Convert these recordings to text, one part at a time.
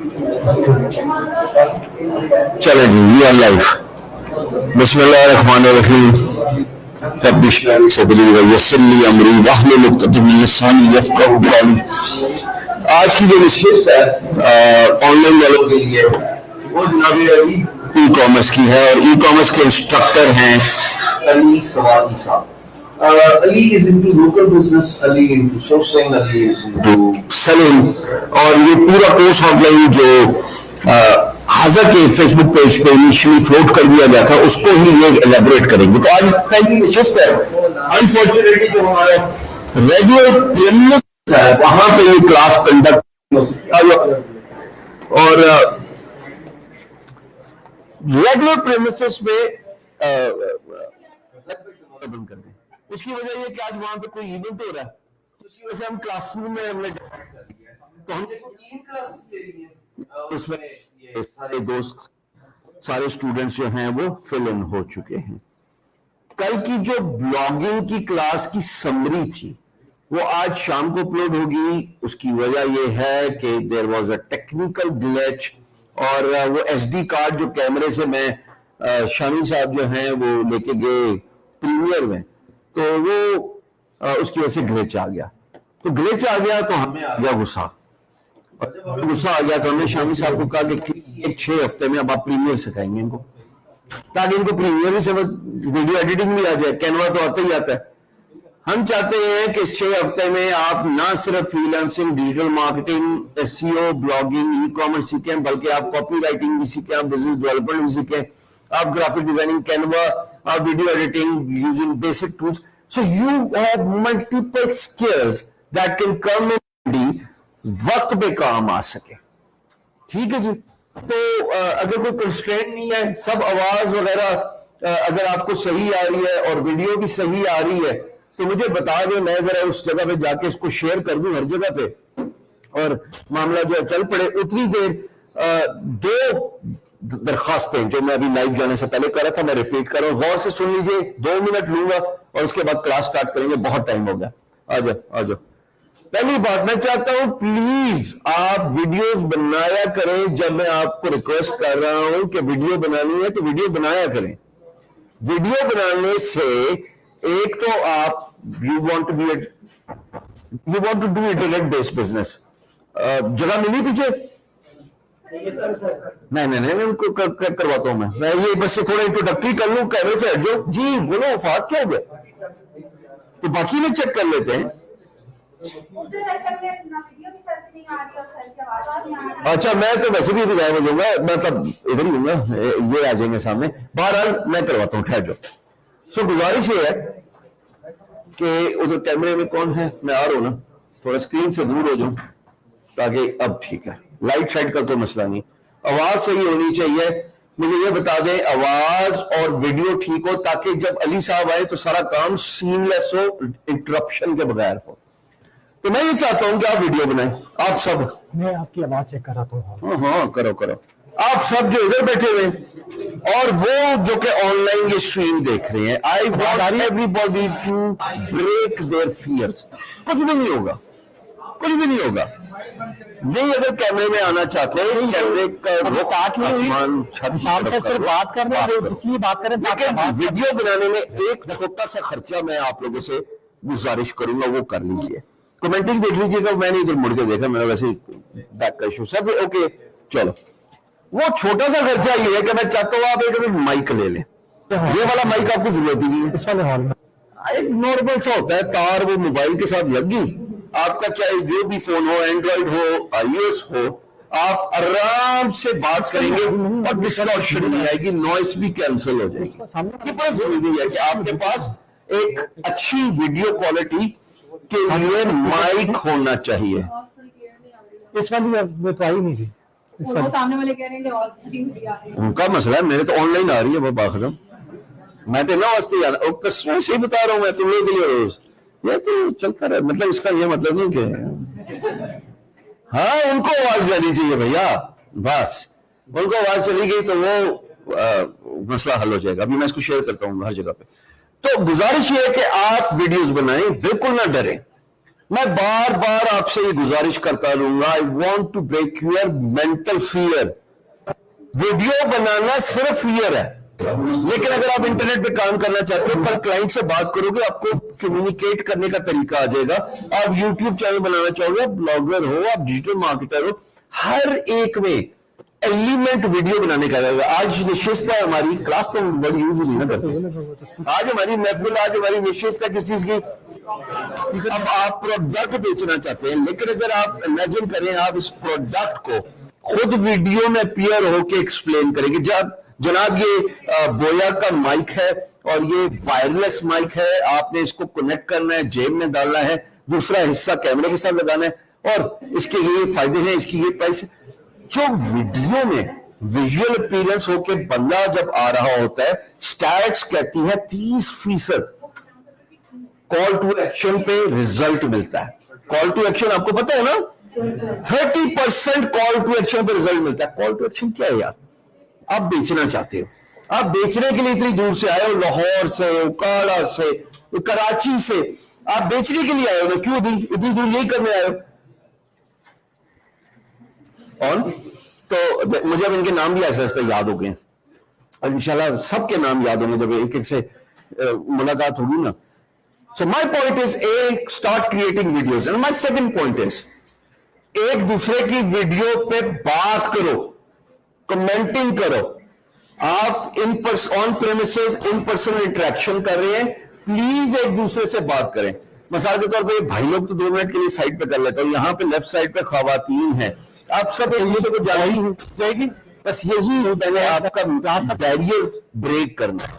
चले जी, ये लाइव। बिस्मिल्लाहिर्रहमानिर्रहीम। रब्बि इश्रह ली सदरी व यस्सिर ली अमरी वहलुल उक़दतम मिन लिसानी यफ़क़हू क़ौली। आज की जो नसीहत है ऑनलाइन वालों के लिए वो जनाब ई कॉमर्स की है और ई कॉमर्स के इंस्ट्रक्टर हैं अली सवादी साहब। Ali is into local business, Ali into sourcing, Ali is into selling, और ये पूरा कोर्स ऑफलाइन जो हाजा के फेसबुक पेज पे इनिशियली फ्लोट कर दिया गया था उसको ही ये एलेबोरेट करेंगे। तो आज पहली नशिस्त है, अनफॉर्चुनेटली जो हमारा रेगुलर प्रीमियर्स है वहां पे ये क्लास कंडक्ट हो सकती है और रेगुलर प्रीमियर्स में बंद कर दें। उसकी वजह ये कि आज वहां पे कोई इवेंट हो रहा है, उसकी वजह से हम क्लासरूम में हमने तो हमने 3 क्लासेस ले ली हैं, उसमें ये सारे दोस्त सारे स्टूडेंट्स जो हैं वो फिल इन हो चुके हैं। कल की जो ब्लॉगिंग की क्लास की समरी थी वो आज शाम को अपलोड होगी। उसकी वजह ये है कि there was a technical glitch और वो एसडी कार्ड जो कैमरे से मैं शामी साहब जो हैं वो लेके गए प्रीमियर में, तो वो उसकी वजह से ग्लिच आ गया। तो ग्लिच आ गया तो हमें आ गया गुस्सा, गुस्सा आ गया तो हमने शामी साहब को कहा कि 6 हफ्ते में अब आप प्रीमियर सिखाएंगे इनको, ताकि इनको प्रीमियर से वीडियो एडिटिंग भी आ जाए। कैनवा तो आता ही आता है। हम चाहते हैं कि इस 6 हफ्ते में आप ना सिर्फ freelancing, digital marketing, SEO, blogging, e commerce सीखें, बल्कि आप कॉपी राइटिंग भी सीखें, आप बिजनेस डेवलपमेंट भी सीखें, आप ग्राफिक डिजाइनिंग, कैनवा, आप video editing using basic tools. So you have multiple skills that can come in वक्त पे काम आ सके। ठीक है जी। तो अगर कोई कंस्ट्रेंट नहीं है, सब आवाज वगैरह अगर आपको सही आ रही है और वीडियो भी सही आ रही है तो मुझे बता दें, मैं जरा उस जगह पे जाके इसको शेयर कर दूं हर जगह पे और मामला जो है चल पड़े। उतनी देर 2 दरखास्तें जो मैं अभी लाइव जाने से पहले कर रहा था मैं रिपीट कर रहा हूं, गौर से सुन लीजिए। 2 मिनट लूंगा और उसके बाद क्लास स्टार्ट करेंगे, बहुत टाइम हो गया। आ जाओ। पहली बात मैं चाहता हूं प्लीज आप वीडियोस बनाया करें। जब मैं आपको रिक्वेस्ट कर रहा हूं कि वीडियो बनानी है तो वीडियो बनाया करें। वीडियो बनाने से एक तो आप you want to do internet based business. जगह मिली पीछे? नहीं उनको करवाता हूं मैं ये बस से थोड़ा इंट्रोडक्टरी कर लूं। कैमरे से हट जाओ जी। बोलो वफात क्या हो गया? तो बाकी में चेक कर लेते हैं। अच्छा, मैं तो वैसे भी गायब हो जाऊंगा, मतलब इधर ही हूंगा, ये आ जाएंगे सामने। बहरहाल मैं करवाता हूँ, ठहर जाओ। सो गुजारिश ये है कि उधर कैमरे में कौन है? मैं आ रहा हूं ना, थोड़ा स्क्रीन से दूर हो जाऊं ताकि अब ठीक है। लाइट साइड का तो मसला नहीं, आवाज सही होनी चाहिए। मुझे ये बता दें आवाज और वीडियो ठीक हो ताकि जब अली साहब आए तो सारा काम सीमलेस हो, इंटरप्शन के बगैर हो। तो मैं ये चाहता हूं कि आप वीडियो बनाएं, आप सब। मैं आपकी आवाज चेक कर रहा हूं। हाँ, करो। आप सब जो इधर बैठे हुए और वो जो कि ऑनलाइन ये स्ट्रीम देख रहे हैं, I want everybody to break their fears. कुछ भी नहीं होगा। नहीं, अगर कैमरे में आना चाहते हैं, कैमरे का आसमान छत सिर्फ बात कर रहे हैं, इसलिए बात कर रहे हैं। वीडियो बनाने में एक छोटा सा खर्चा मैं आप लोगों से गुजारिश करूंगा, वो कर लीजिए। कमेंटिंग देख लीजिएगा, मैंने इधर मुड़ के देखा, मेरा वैसे बैक का इशू सब ओके। चलो, वो छोटा सा खर्चा ये है कि मैं चाहता हूँ आप एक माइक ले लें। ये वाला माइक आपको जरूरत ही नहीं है, इस वाले हॉल में एक नॉर्मल सा होता है, तार वो मोबाइल के साथ लग गई। आपका चाहे जो भी फोन हो, एंड्रॉइड हो, iOS हो, आप आराम से बात करेंगे और डिस्टॉर्शन नहीं आएगी, नॉइस भी कैंसिल हो जाएगी। ये बहुत जरूरी है कि आपके पास एक अच्छी वीडियो क्वालिटी के लिए माइक होना चाहिए। इस वाली तो आई नहीं थी, सामने वाले कह रहे हैं उनका मसला है, मेरे तो ऑनलाइन आ रही है वो बाखदम। मैं तो ना वास्ते से बता रहा हूँ, मैं तुम लोग के लिए रोज ये तो चलता रहा। मतलब इसका ये मतलब नहीं कि हाँ उनको आवाज जानी चाहिए भैया, बस उनको आवाज चली गई तो वो मसला हल हो जाएगा। अभी मैं इसको शेयर करता हूँ हर जगह पे। तो गुजारिश ये है कि आप वीडियोस बनाएं, बिल्कुल ना डरें। मैं बार बार आपसे ये गुजारिश करता रहूंगा, I want to break your mental fear. Video बनाना सिर्फ फियर है, लेकिन अगर आप इंटरनेट पे काम करना चाहते हो, कल क्लाइंट से बात करोगे, आपको कम्युनिकेट करने का तरीका आ जाएगा। आप यूट्यूब चैनल बनाना चाहोगे, आप ब्लॉगर हो, आप डिजिटल मार्केटर हो, हर एक में एलिमेंट वीडियो बनाने का रहेगा। आज निश्चितता हमारी क्लास तो बड़ी यूजली ना करते, आज हमारी महफिल, आज हमारी निश्चितता किस चीज की। अब आप प्रोडक्ट बेचना चाहते हैं, लेकिन अगर आप इमेजिन करें, आप इस प्रोडक्ट को खुद वीडियो में अपीयर होके एक्सप्लेन करेंगे। जनाब ये बोया का माइक है और ये वायरलेस माइक है, आपने इसको कनेक्ट करना है, जेब में डालना है, दूसरा हिस्सा कैमरे के साथ लगाना है, और इसके ये फायदे हैं, इसकी ये प्राइस। जो वीडियो में विजुअल अपीयरेंस होके बंदा जब आ रहा होता है, स्टैट्स कहती है 30% कॉल टू एक्शन पे रिजल्ट मिलता है। कॉल टू एक्शन आपको पता है ना, 30% कॉल टू एक्शन पे रिजल्ट मिलता है। कॉल टू एक्शन क्या है यार? आप बेचना चाहते हो, आप बेचने के लिए इतनी दूर से आए हो, लाहौर से, उकाड़ा से, कराची से, आप बेचने के लिए आए हो, क्यों इतनी दूर यही करने आए हो। और तो मुझे अब इनके नाम भी ऐसे ऐसे याद हो गए, और इंशाल्लाह सबके नाम याद होंगे जब एक एक से मुलाकात होगी ना। So my point is, uh start creating videos, and my second point is, एक दूसरे की वीडियो पे बात करो, कमेंटिंग करो। आप on premises in person interaction कर रहे हैं, प्लीज एक दूसरे से बात करें। मिसाल के तौर पे भाई लोग तो 2 मिनट के लिए साइड पे कर लेते हो, यहाँ पे लेफ्ट साइड पे खवातीन है, आप सब एक दूसरे को जाएगी, बस यही मैंने आपका बैरियर ब्रेक करना है,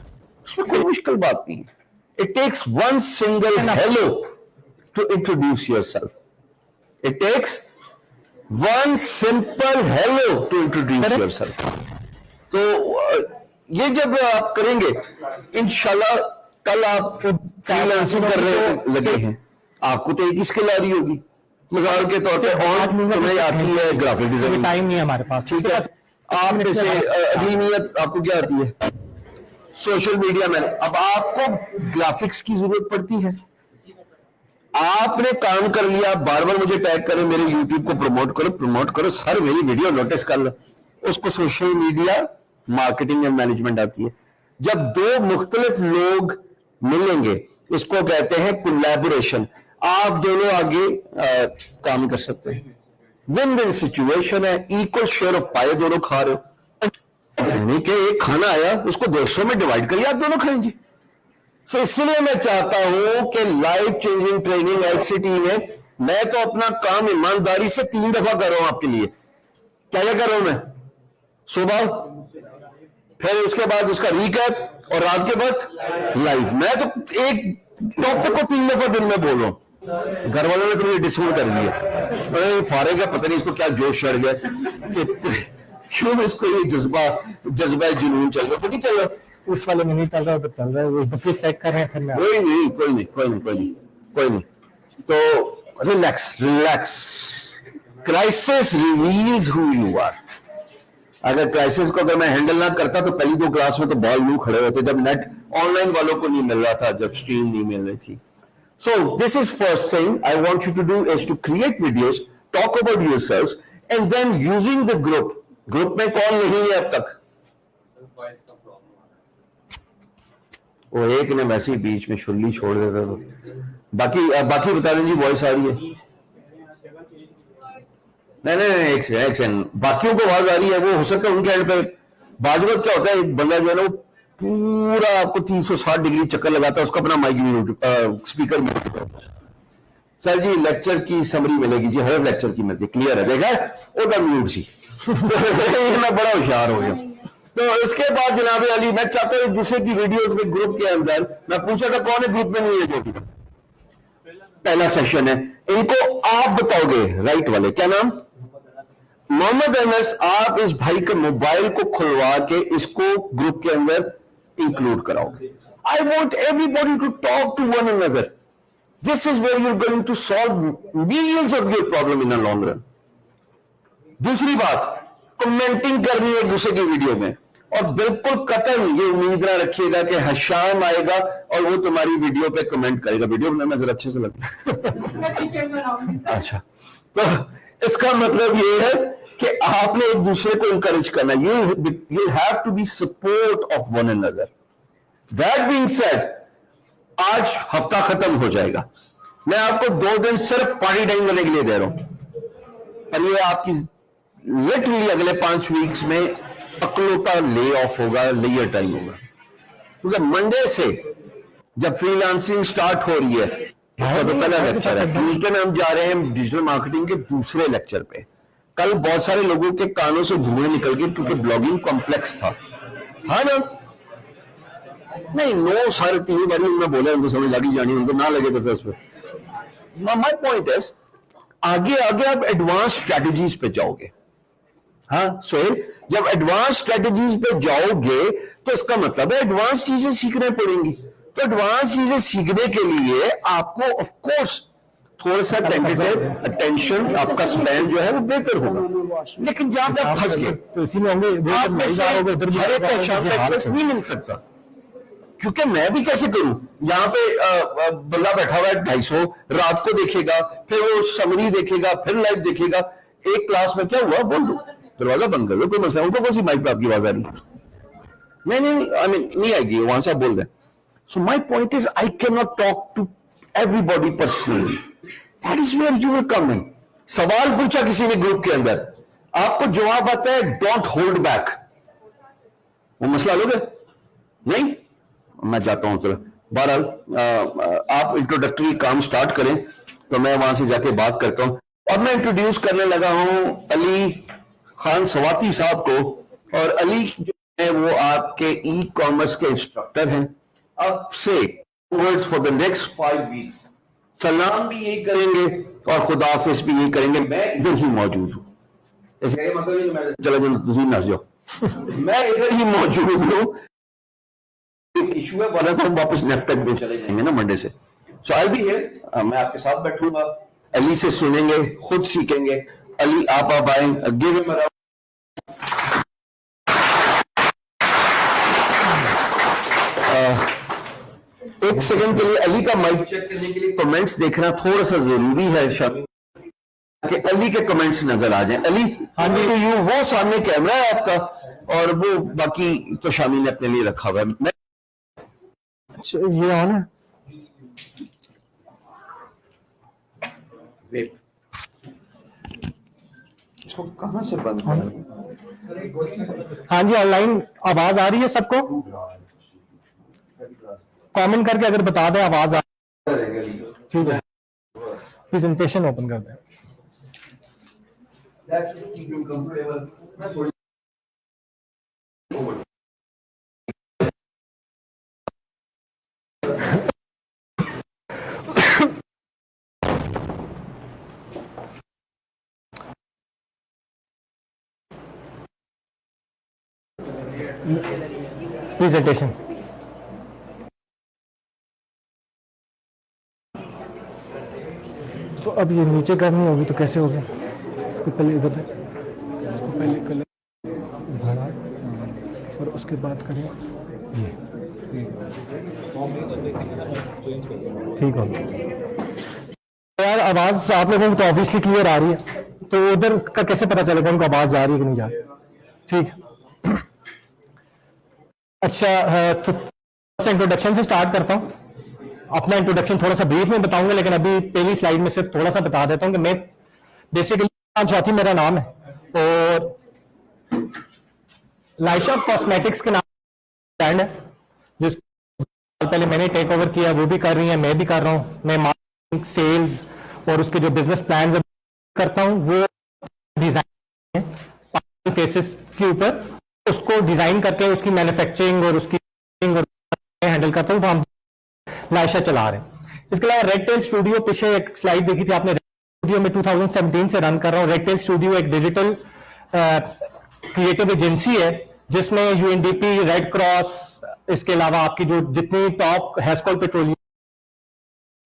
उसमें कोई मुश्किल बात नहीं है। It takes one single hello to introduce yourself, it takes one simple hello to introduce yourself. तो ये जब आप करेंगे, इंशाल्लाह कल आप फ्रीलांसिंग कर रहे लगे हैं, आपको तो एक ही स्किल आ रही होगी। मिसाल के तौर पे और तुम्हें आती है ग्राफिक डिजाइनिंग, टाइम नहीं है हमारे पास, ठीक है। आप में से अगली नियत आपको क्या आती है? सोशल मीडिया में। अब आपको ग्राफिक्स की जरूरत पड़ती है, आपने काम कर लिया, बार बार मुझे टैग करें, मेरे यूट्यूब को प्रमोट करो, सर मेरी वीडियो नोटिस कर लो, उसको social media marketing and management आती है। जब 2 मुख्तलिफ लोग मिलेंगे, इसको कहते हैं कोलैबोरेशन, आप दोनों आगे काम कर सकते हैं। विन विन सिचुएशन है, इक्वल शेयर ऑफ पाई दोनों खा रहे हो, यानी कि एक खाना आया, उसको 200 में डिवाइड करिए, आप दोनों खाएंगे। सो इसलिए मैं चाहता हूं कि लाइफ चेंजिंग ट्रेनिंग ICT में मैं तो अपना काम ईमानदारी से 3 दफा कर रहा हूं आपके लिए। क्या क्या कर रहा हूं मैं? सुबह, फिर उसके बाद उसका रिकैप, और रात के बाद लाइव। मैं तो एक टॉपिक को 3 दफा दिन में बोल रहा हूं। घर वालों ने तो मुझे डिसोन कर दिया, अरे फारिग है, पता नहीं इसको क्या जोश चढ़ गया कि क्यों इसको ये जज्बा जुनून चल रहा है। चल रहा उस वाले में नहीं चल रहा, चल रहा है, वो बस सेट कर रहे हैं, फिर मैं कोई नहीं। तो relax. Crisis reveals who you are. अगर क्राइसिस को अगर मैं हैंडल ना करता तो पहली 2 क्लास में तो बॉल यूं खड़े होते, जब नेट ऑनलाइन वालों को नहीं मिल रहा था, जब स्ट्रीम नहीं मिल रही थी। So this is first thing I want you to do is to create videos, talk about yourselves, and then using the group में कौन नहीं है अब तक? वो एक ने वैसे ही बीच में शुल्ली छोड़ देता तो बाकी बता दें जी, वॉइस आ रही है? नहीं, एक सेकंड, बाकियों को आवाज आ रही है, वो हो सकता है उनके एंड पे। बाजवत क्या होता है, एक बंदा जो है ना वो पूरा आपको 360 डिग्री चक्कर लगाता है, उसका अपना माइक भी स्पीकर में। सर जी लेक्चर की समरी मिलेगी जी, हर लेक्चर की मिलती, क्लियर है, देखा है ओदा म्यूट सी। मैं बड़ा होशियार हो गया। तो इसके बाद जनाब अली, मैं चाहता हूं दूसरे की वीडियोस में ग्रुप के अंदर, मैं पूछा था कौन है ग्रुप में नहीं है, जो पहला सेशन है, इनको आप बताओगे, राइट वाले, क्या नाम? मोहम्मद अनस। आप इस भाई के मोबाइल को खुलवा के इसको ग्रुप के अंदर इंक्लूड कराओगे। I want everybody to talk to one another. This is where you are going to solve millions of your problem in a long run. दूसरी बात, कमेंटिंग करनी है एक दूसरे की वीडियो में, और बिल्कुल कतई ये उम्मीद ना रखिएगा कि हशाम आएगा और वो तुम्हारी वीडियो पे कमेंट करेगा। वीडियो बनाना जरा अच्छे से लगता है। अच्छा, तो इसका मतलब ये है कि आपने एक दूसरे को इंकरेज करना। You have to be support of one another. That being said, आज हफ्ता खत्म हो जाएगा, मैं आपको 2 दिन सिर्फ पार्टी टाइम करने के लिए दे रहा हूं, और ये आपकी लिटरली अगले 5 वीक्स में अकलौता ले ऑफ होगा, लेयर टाइम होगा। क्योंकि मंडे से जब फ्रीलांसिंग स्टार्ट हो रही है, उसका तो पहला लेक्चर है। ट्यूसडे में हम जा रहे हैं डिजिटल मार्केटिंग के दूसरे लेक्चर पे। कल बहुत सारे लोगों के कानों से धुएं निकल गए क्योंकि ब्लॉगिंग कॉम्प्लेक्स था ना? नहीं, नो सारे 3 बारी उन्होंने बोला, उनको समझ लगी जानी, उनको ना लगे तो फिर उसमें। माय पॉइंट इज, आगे आगे आप एडवांस स्ट्रेटजीज पे जाओगे। हाँ सोहेल, जब एडवांस स्ट्रेटजीज पे जाओगे तो इसका मतलब है एडवांस चीजें सीखने पड़ेंगी। तो एडवांस चीजें सीखने के लिए आपको ऑफ कोर्स थोड़ा सा टेंटेटिव अटेंशन, आपका स्पैन जो है वो बेहतर होगा। लेकिन जहां पे आप फंस गए तो इसी में होंगे, आप में से हर एक को शाम तक एक्सेस नहीं मिल सकता, क्योंकि मैं भी कैसे करूं? यहाँ पे बल्ला बैठा हुआ है 250, रात को देखेगा, फिर वो समरी देखेगा, फिर लाइव देखेगा। एक क्लास में क्या हुआ बोल दो, दरवाजा बंद कर दो, कोई मसला। उनको कौन सी माइक पे आपकी आवाज आ रही? नहीं, आई मीन नहीं आएगी, वहां से आप बोल दें। So my point is, I can not talk to everybody personally. That is where you will come in. सवाल पूछा किसी ने ग्रुप के अंदर, आपको जवाब आता है, डोंट होल्ड बैक। वो मसला लोगे नहीं, मैं जाता हूं। चलो बहरहाल आप इंट्रोडक्टरी काम स्टार्ट करें तो मैं वहां से जाके बात करता हूं। अब मैं इंट्रोड्यूस करने लगा हूं अली खान सवाती साहब को। और अली जो है वो आपके ई कॉमर्स के इंस्ट्रक्टर हैं। अब से words for the next 5 weeks सलाम भी यही करेंगे और खुदा हाफिज भी यही करेंगे। मैं इधर ही मौजूद हूं, इसका मतलब नहीं मैं चला जाऊं, तुम नस जाओ। मैं इधर ही मौजूद हूं। इशू है, वाला तो हम वापस नेफ्टेक में चले जाएंगे ना मंडे से। सो आई बी हियर, मैं आपके साथ बैठूंगा, अली से सुनेंगे, खुद सीखेंगे। अली आप आए, गिव हिम अ एक सेकंड के लिए अली का माइक चेक करने के लिए कमेंट्स देखना थोड़ा सा जरूरी है शामिल, कि अली के कमेंट्स नजर आ जाएं। अली, हाँ जी, तो यू वो सामने कैमरा है आपका, और वो बाकी तो शामिल ने अपने लिए रखा हुआ है। ये ऑन है। इसको कहां से बंद करना? हाँ जी, ऑनलाइन आवाज आ रही है सबको? कमेंट करके अगर बता दें आवाज आ रही है। ठीक है, प्रेजेंटेशन ओपन कर दें। प्रेजेंटेशन तो अब ये नीचे करनी होगी तो कैसे होगी? इसको पहले इधर, इसको पहले कलर बढ़ा और उसके बाद करें ये, ठीक हो। यार आवाज आप लोगों को तो ऑब्वियसली क्लियर आ रही है, तो उधर का कैसे पता चलेगा उनको आवाज जा रही है कि नहीं जा रही? ठीक। अच्छा, तो इंट्रोडक्शन से स्टार्ट करता हूँ। अपना इंट्रोडक्शन थोड़ा सा ब्रीफ में बताऊंगा, लेकिन अभी पहली स्लाइड में सिर्फ थोड़ा सा बता देता हूँ कि मैं बेसिकली चौथी मेरा नाम है, और लाइशा कॉस्मेटिक्स के नाम ब्रांड है, जिस पहले मैंने टेक ओवर किया, वो भी कर रही है, मैं भी कर रहा हूँ। मैं मार्केटिंग, सेल्स और उसके जो बिजनेस प्लान करता हूँ, वो डिजाइन फेसेस के ऊपर उसको डिजाइन करके उसकी मैन्युफैक्चरिंग और उसकी हैंडल करता हूँ। तो हम लाइशा चला रहे हैं। इसके अलावा रेड टेल स्टूडियो, पीछे एक स्लाइड देखी थी आपने, रेड स्टूडियो में 2017 से रन कर रहा हूँ। रेड टेल स्टूडियो एक डिजिटल क्रिएटिव एजेंसी है जिसमें यूएनडीपी, रेड क्रॉस, इसके अलावा आपकी जो जितनी टॉप हेस्कॉल पेट्रोलियम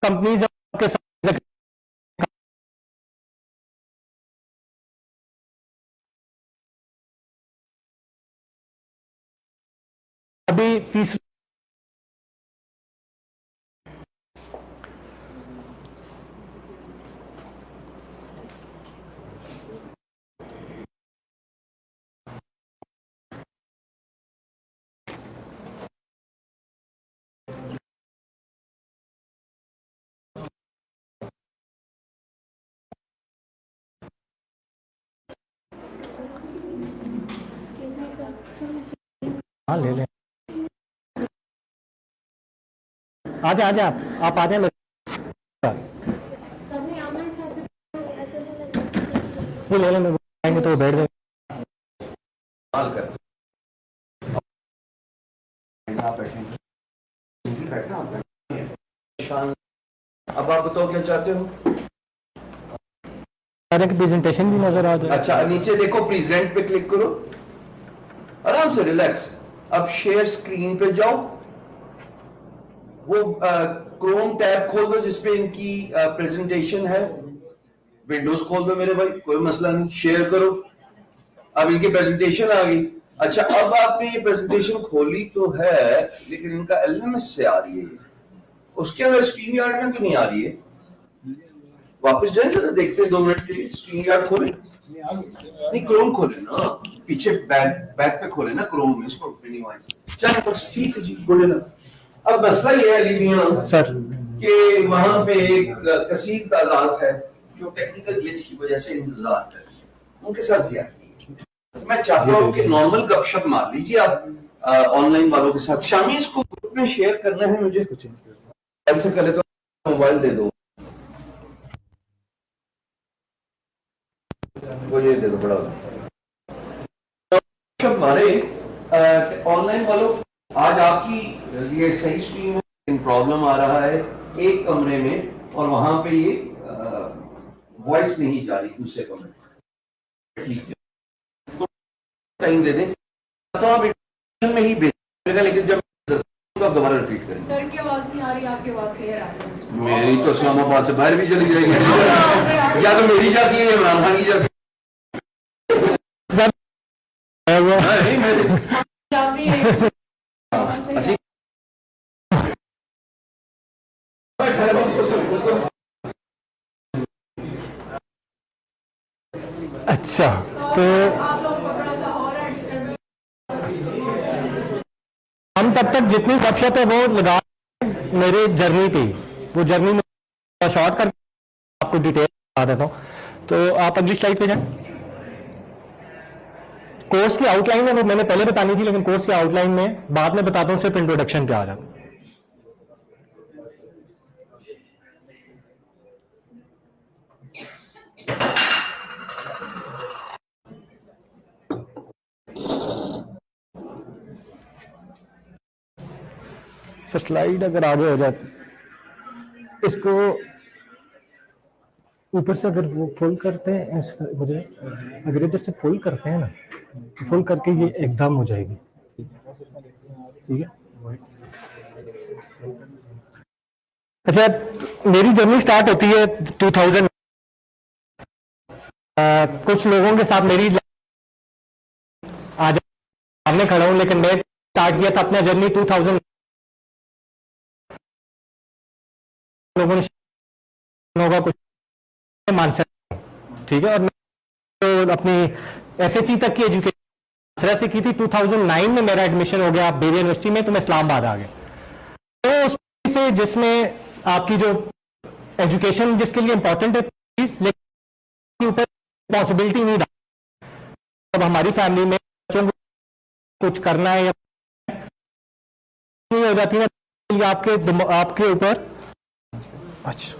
कंपनीज के साथ अभी तीसरा हाँ ले लें। आजा आजा आप आ जाए मेरे साथ। वो ले लें, मेरे को आएंगे तो वो बैठ जाएंगे। कमाल करते हो। आप बैठेंगे, बैठना आप बैठेंगे। शान, अब आप बताओ क्या चाहते हो? सारे की प्रेजेंटेशन भी नजर आ जाए। अच्छा, नीचे देखो, प्रेजेंट पे क्लिक करो, आराम से रिलैक्स। अब शेयर स्क्रीन पे जाओ, वो क्रोम टैब खोल दो जिसपे इनकी प्रेजेंटेशन है। विंडोज खोल दो मेरे भाई, कोई मसला नहीं, शेयर करो। अब इनकी प्रेजेंटेशन आ गई। अच्छा, अब आपने ये प्रेजेंटेशन खोली तो है, लेकिन इनका एलएमएस से आ रही है, उसके अंदर स्क्रीन यार्ड में तो नहीं आ रही है। वापस जाए जरा, देखते हैं 2 मिनट के लिए। स्क्रीन यार्ड खोले, नहीं क्रोम खोले ना, पीछे बैक बैक पे खोले ना क्रोम में, इसको मिनिमाइज। चलो बस ठीक है जी, गुड इनफ। अब मसला ये है अली सर कि वहां पे एक कसीर तादाद है जो टेक्निकल ग्लिच की वजह से इंतजार है, उनके साथ ज्यादती है। मैं चाहता हूँ कि नॉर्मल गपशप मार लीजिए आप ऑनलाइन वालों के साथ। शामी इसको ग्रुप में शेयर करना है मुझे। ऐसे करे तो मोबाइल दे दो, वो ये दे दो बड़ा हमारे ऑनलाइन वालों। आज आपकी ये सही स्क्रीन में प्रॉब्लम आ रहा है एक कमरे में, और वहां पे ये वॉइस नहीं जा रही दूसरे कमरे में। ठीक है, टाइम दे दें तो आप इंटरनेट में ही भेजेगा, लेकिन जब तो आप दोबारा रिपीट करेंगे। सर की आवाज नहीं आ रही, आपकी आवाज क्लियर आ रही है। मेरी तो इस्लामाबाद से बाहर भी चली जाएगी, या तो मेरी जाती है या इमरान खान की जाती है। नहीं मेरी जाती है। ਅਸੀਂ अच्छा, तो आप लोग को थोड़ा सा और हम तब तक जितनी गपशप है वो लगा मेरे जर्नी पे, वो जर्नी में शॉर्ट कर आपको डिटेल बता देता हूँ। तो आप अगली स्लाइड पे जाएं। कोर्स की आउटलाइन है वो मैंने पहले बतानी थी, लेकिन कोर्स की आउटलाइन में बाद में बताता हूँ, सिर्फ इंट्रोडक्शन पे आ जाता हूँ। स्लाइड अगर आगे हो जाए, इसको ऊपर से अगर वो फुल करते हैं मुझे, अगर इधर से फुल करते हैं ना, तो फुल करके ये एकदम हो जाएगी। ठीक है, अच्छा मेरी जर्नी स्टार्ट होती है 2000। कुछ लोगों के साथ मेरी आज सामने खड़ा हूं, लेकिन मैं स्टार्ट किया था अपना जर्नी 2000 लोगों ने होगा कुछ मान सकते। ठीक है, और मैं तो अपनी एफएससी तक की एजुकेशन से की थी। 2009 में मेरा एडमिशन हो गया बेरिया यूनिवर्सिटी में, तो मैं इस्लामाबाद आ गया। तो उससे जिसमें आपकी जो एजुकेशन जिसके लिए इंपॉर्टेंट है, लेकिन ऊपर रिस्पॉन्सिबिलिटी नहीं रहा। अब हमारी फैमिली में बच्चों को कुछ करना है या नहीं हो जाती ना, आपके ऊपर। अच्छा,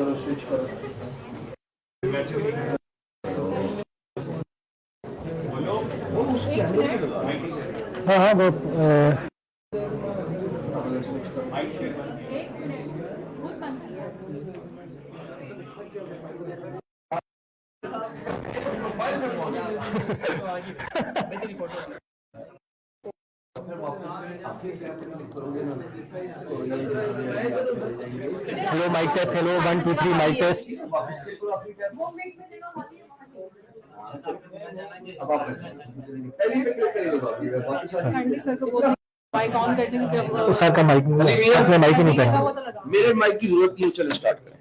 करो, स्विच करो। हाँ हाँ वो एक मिनट खुद बंद किया hello mike test, hello 1 2 3 mike test. वो मिनट में देना वाली अब आप पहले पे क्लिक करिए, वापस आ ठंडी सर को बोल माइक ऑन करने की जब सर का माइक अपने माइक ही नहीं लगा पहना। हुआ तो लगा मेरे माइक की जरूरत नहीं है, चलो स्टार्ट करें।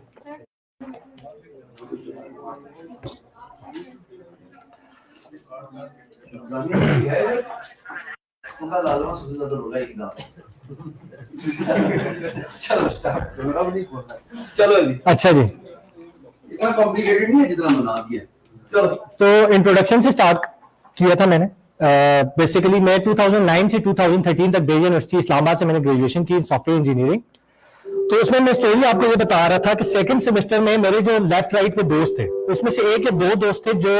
चलो स्टार्ट करो, अब नहीं बोलना। चलो जी, अच्छा जी, इतना कॉम्प्लिकेटेड नहीं है जितना बना दिया। चलो तो इंट्रोडक्शन से स्टार्ट किया था मैंने। बेसिकली मैं 2009 से 2013 तक बेरिया यूनिवर्सिटी इस्लामाबाद से मैंने ग्रेजुएशन की सॉफ्टवेयर इंजीनियरिंग। तो उसमें मैं स्टोरी आपको ये बता रहा था कि सेकंड सेमेस्टर में मेरे जो लेफ्ट राइट के दोस्त थे, उसमें से एक या दो दोस्त थे जो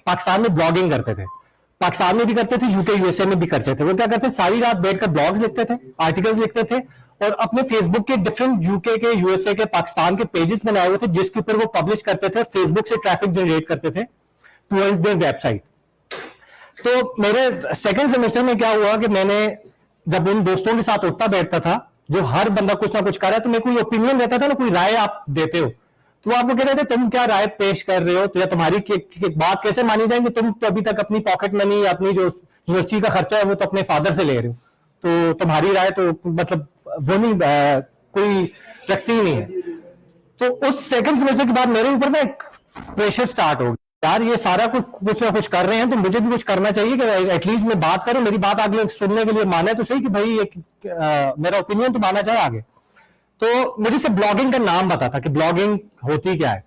पाकिस्तान में ब्लॉगिंग करते थे। पाकिस्तान में भी करते थे, यूके यूएसए में भी करते थे। वो क्या करते, सारी रात बैठकर ब्लॉग्स लिखते थे, आर्टिकल्स लिखते थे और अपने फेसबुक के डिफरेंट यूके के, यूएसए के, पाकिस्तान के पेजेस बनाए हुए थे जिसके ऊपर वो पब्लिश करते थे, फेसबुक से ट्रैफिक जनरेट करते थे टुवर्ड्स देयर वेबसाइट। तो मेरे सेकंड सेमेस्टर में क्या हुआ कि मैंने जब उन दोस्तों के साथ उठता बैठता था, जो हर बंदा कुछ ना कुछ कर रहा है, तो मैं कोई ओपिनियन देता था ना, कोई राय आप देते हो तो वो आपको कह रहे थे तुम क्या राय पेश कर रहे हो, तो या तुम्हारी बात कैसे मानी जाएगी, तुम तो अभी तक अपनी पॉकेट मनी, अपनी जो यूनिवर्सिटी का खर्चा है वो तो अपने फादर से ले रहे हो, तो तुम्हारी राय तो मतलब वो नहीं कोई रखती ही नहीं है। तो उस सेकंड सेमेस्टर के बाद मेरे ऊपर ना एक प्रेशर स्टार्ट हो गया, यार ये सारा कुछ ना कुछ कर रहे हैं तो मुझे भी कुछ करना चाहिए कि एटलीस्ट मैं बात करूं, मेरी बात आगे सुनने के लिए माने तो सही कि भाई मेरा ओपिनियन तो माना जाए आगे। तो मुझे से ब्लॉगिंग का नाम पता था कि ब्लॉगिंग होती क्या है।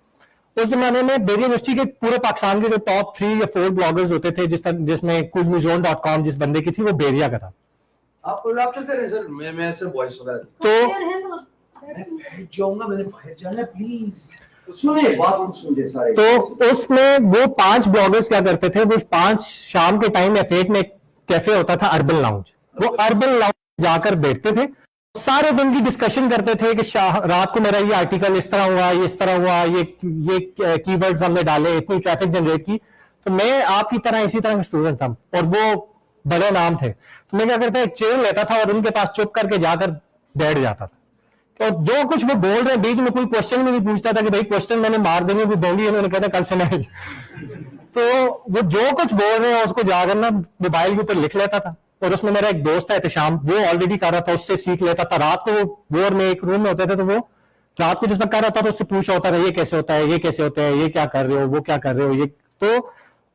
उस जमाने में बेरिया यूनिवर्सिटी के पूरे पाकिस्तान के जो टॉप 3 या 4 ब्लॉगर्स होते थे, जिसमें कुलमुजोन.com जिस बंदे की थी वो बेरिया का था। आप चलते रहे सर, मैं सिर्फ वॉइस वगैरह तो जाऊंगा, मैंने बाहर जाना, प्लीज सुने बात को, सुन सारे। तो उसमें वो 5 ब्लॉगर्स क्या करते थे, वो 5 शाम के टाइम F8 में कैफे होता था अर्बन लाउंज, वो अर्बन लाउंज जाकर बैठते थे, सारे दिन की डिस्कशन करते थे कि रात को मेरा ये आर्टिकल इस तरह हुआ, ये इस तरह हुआ, ये कीवर्ड्स हमने डाले, इतनी ट्रैफिक जनरेट की। तो मैं आपकी तरह इसी तरह स्टूडेंट था और वो बड़े नाम थे, तो मैं क्या करता एक चेयर लेता था और उनके पास चुप करके जाकर बैठ जाता था। तो जो कुछ वो बोल रहे बीच में कोई क्वेश्चन भी नहीं पूछता था कि भाई क्वेश्चन मैंने मार देने की बोली, उन्होंने कहता कल से नहीं। तो वो जो कुछ बोल रहे हैं उसको जाकर ना मोबाइल के ऊपर लिख लेता था, और उसमें मेरा एक दोस्त है एहतशाम, वो ऑलरेडी कर रहा था, उससे सीख लेता था। रात को वो और मैं एक रूम में होते थे, तो वो रात को जिसमें कर रहा था तो उससे पूछा होता था ये कैसे होता है, ये कैसे होता है, ये क्या कर रहे हो, वो क्या कर रहे हो, ये। तो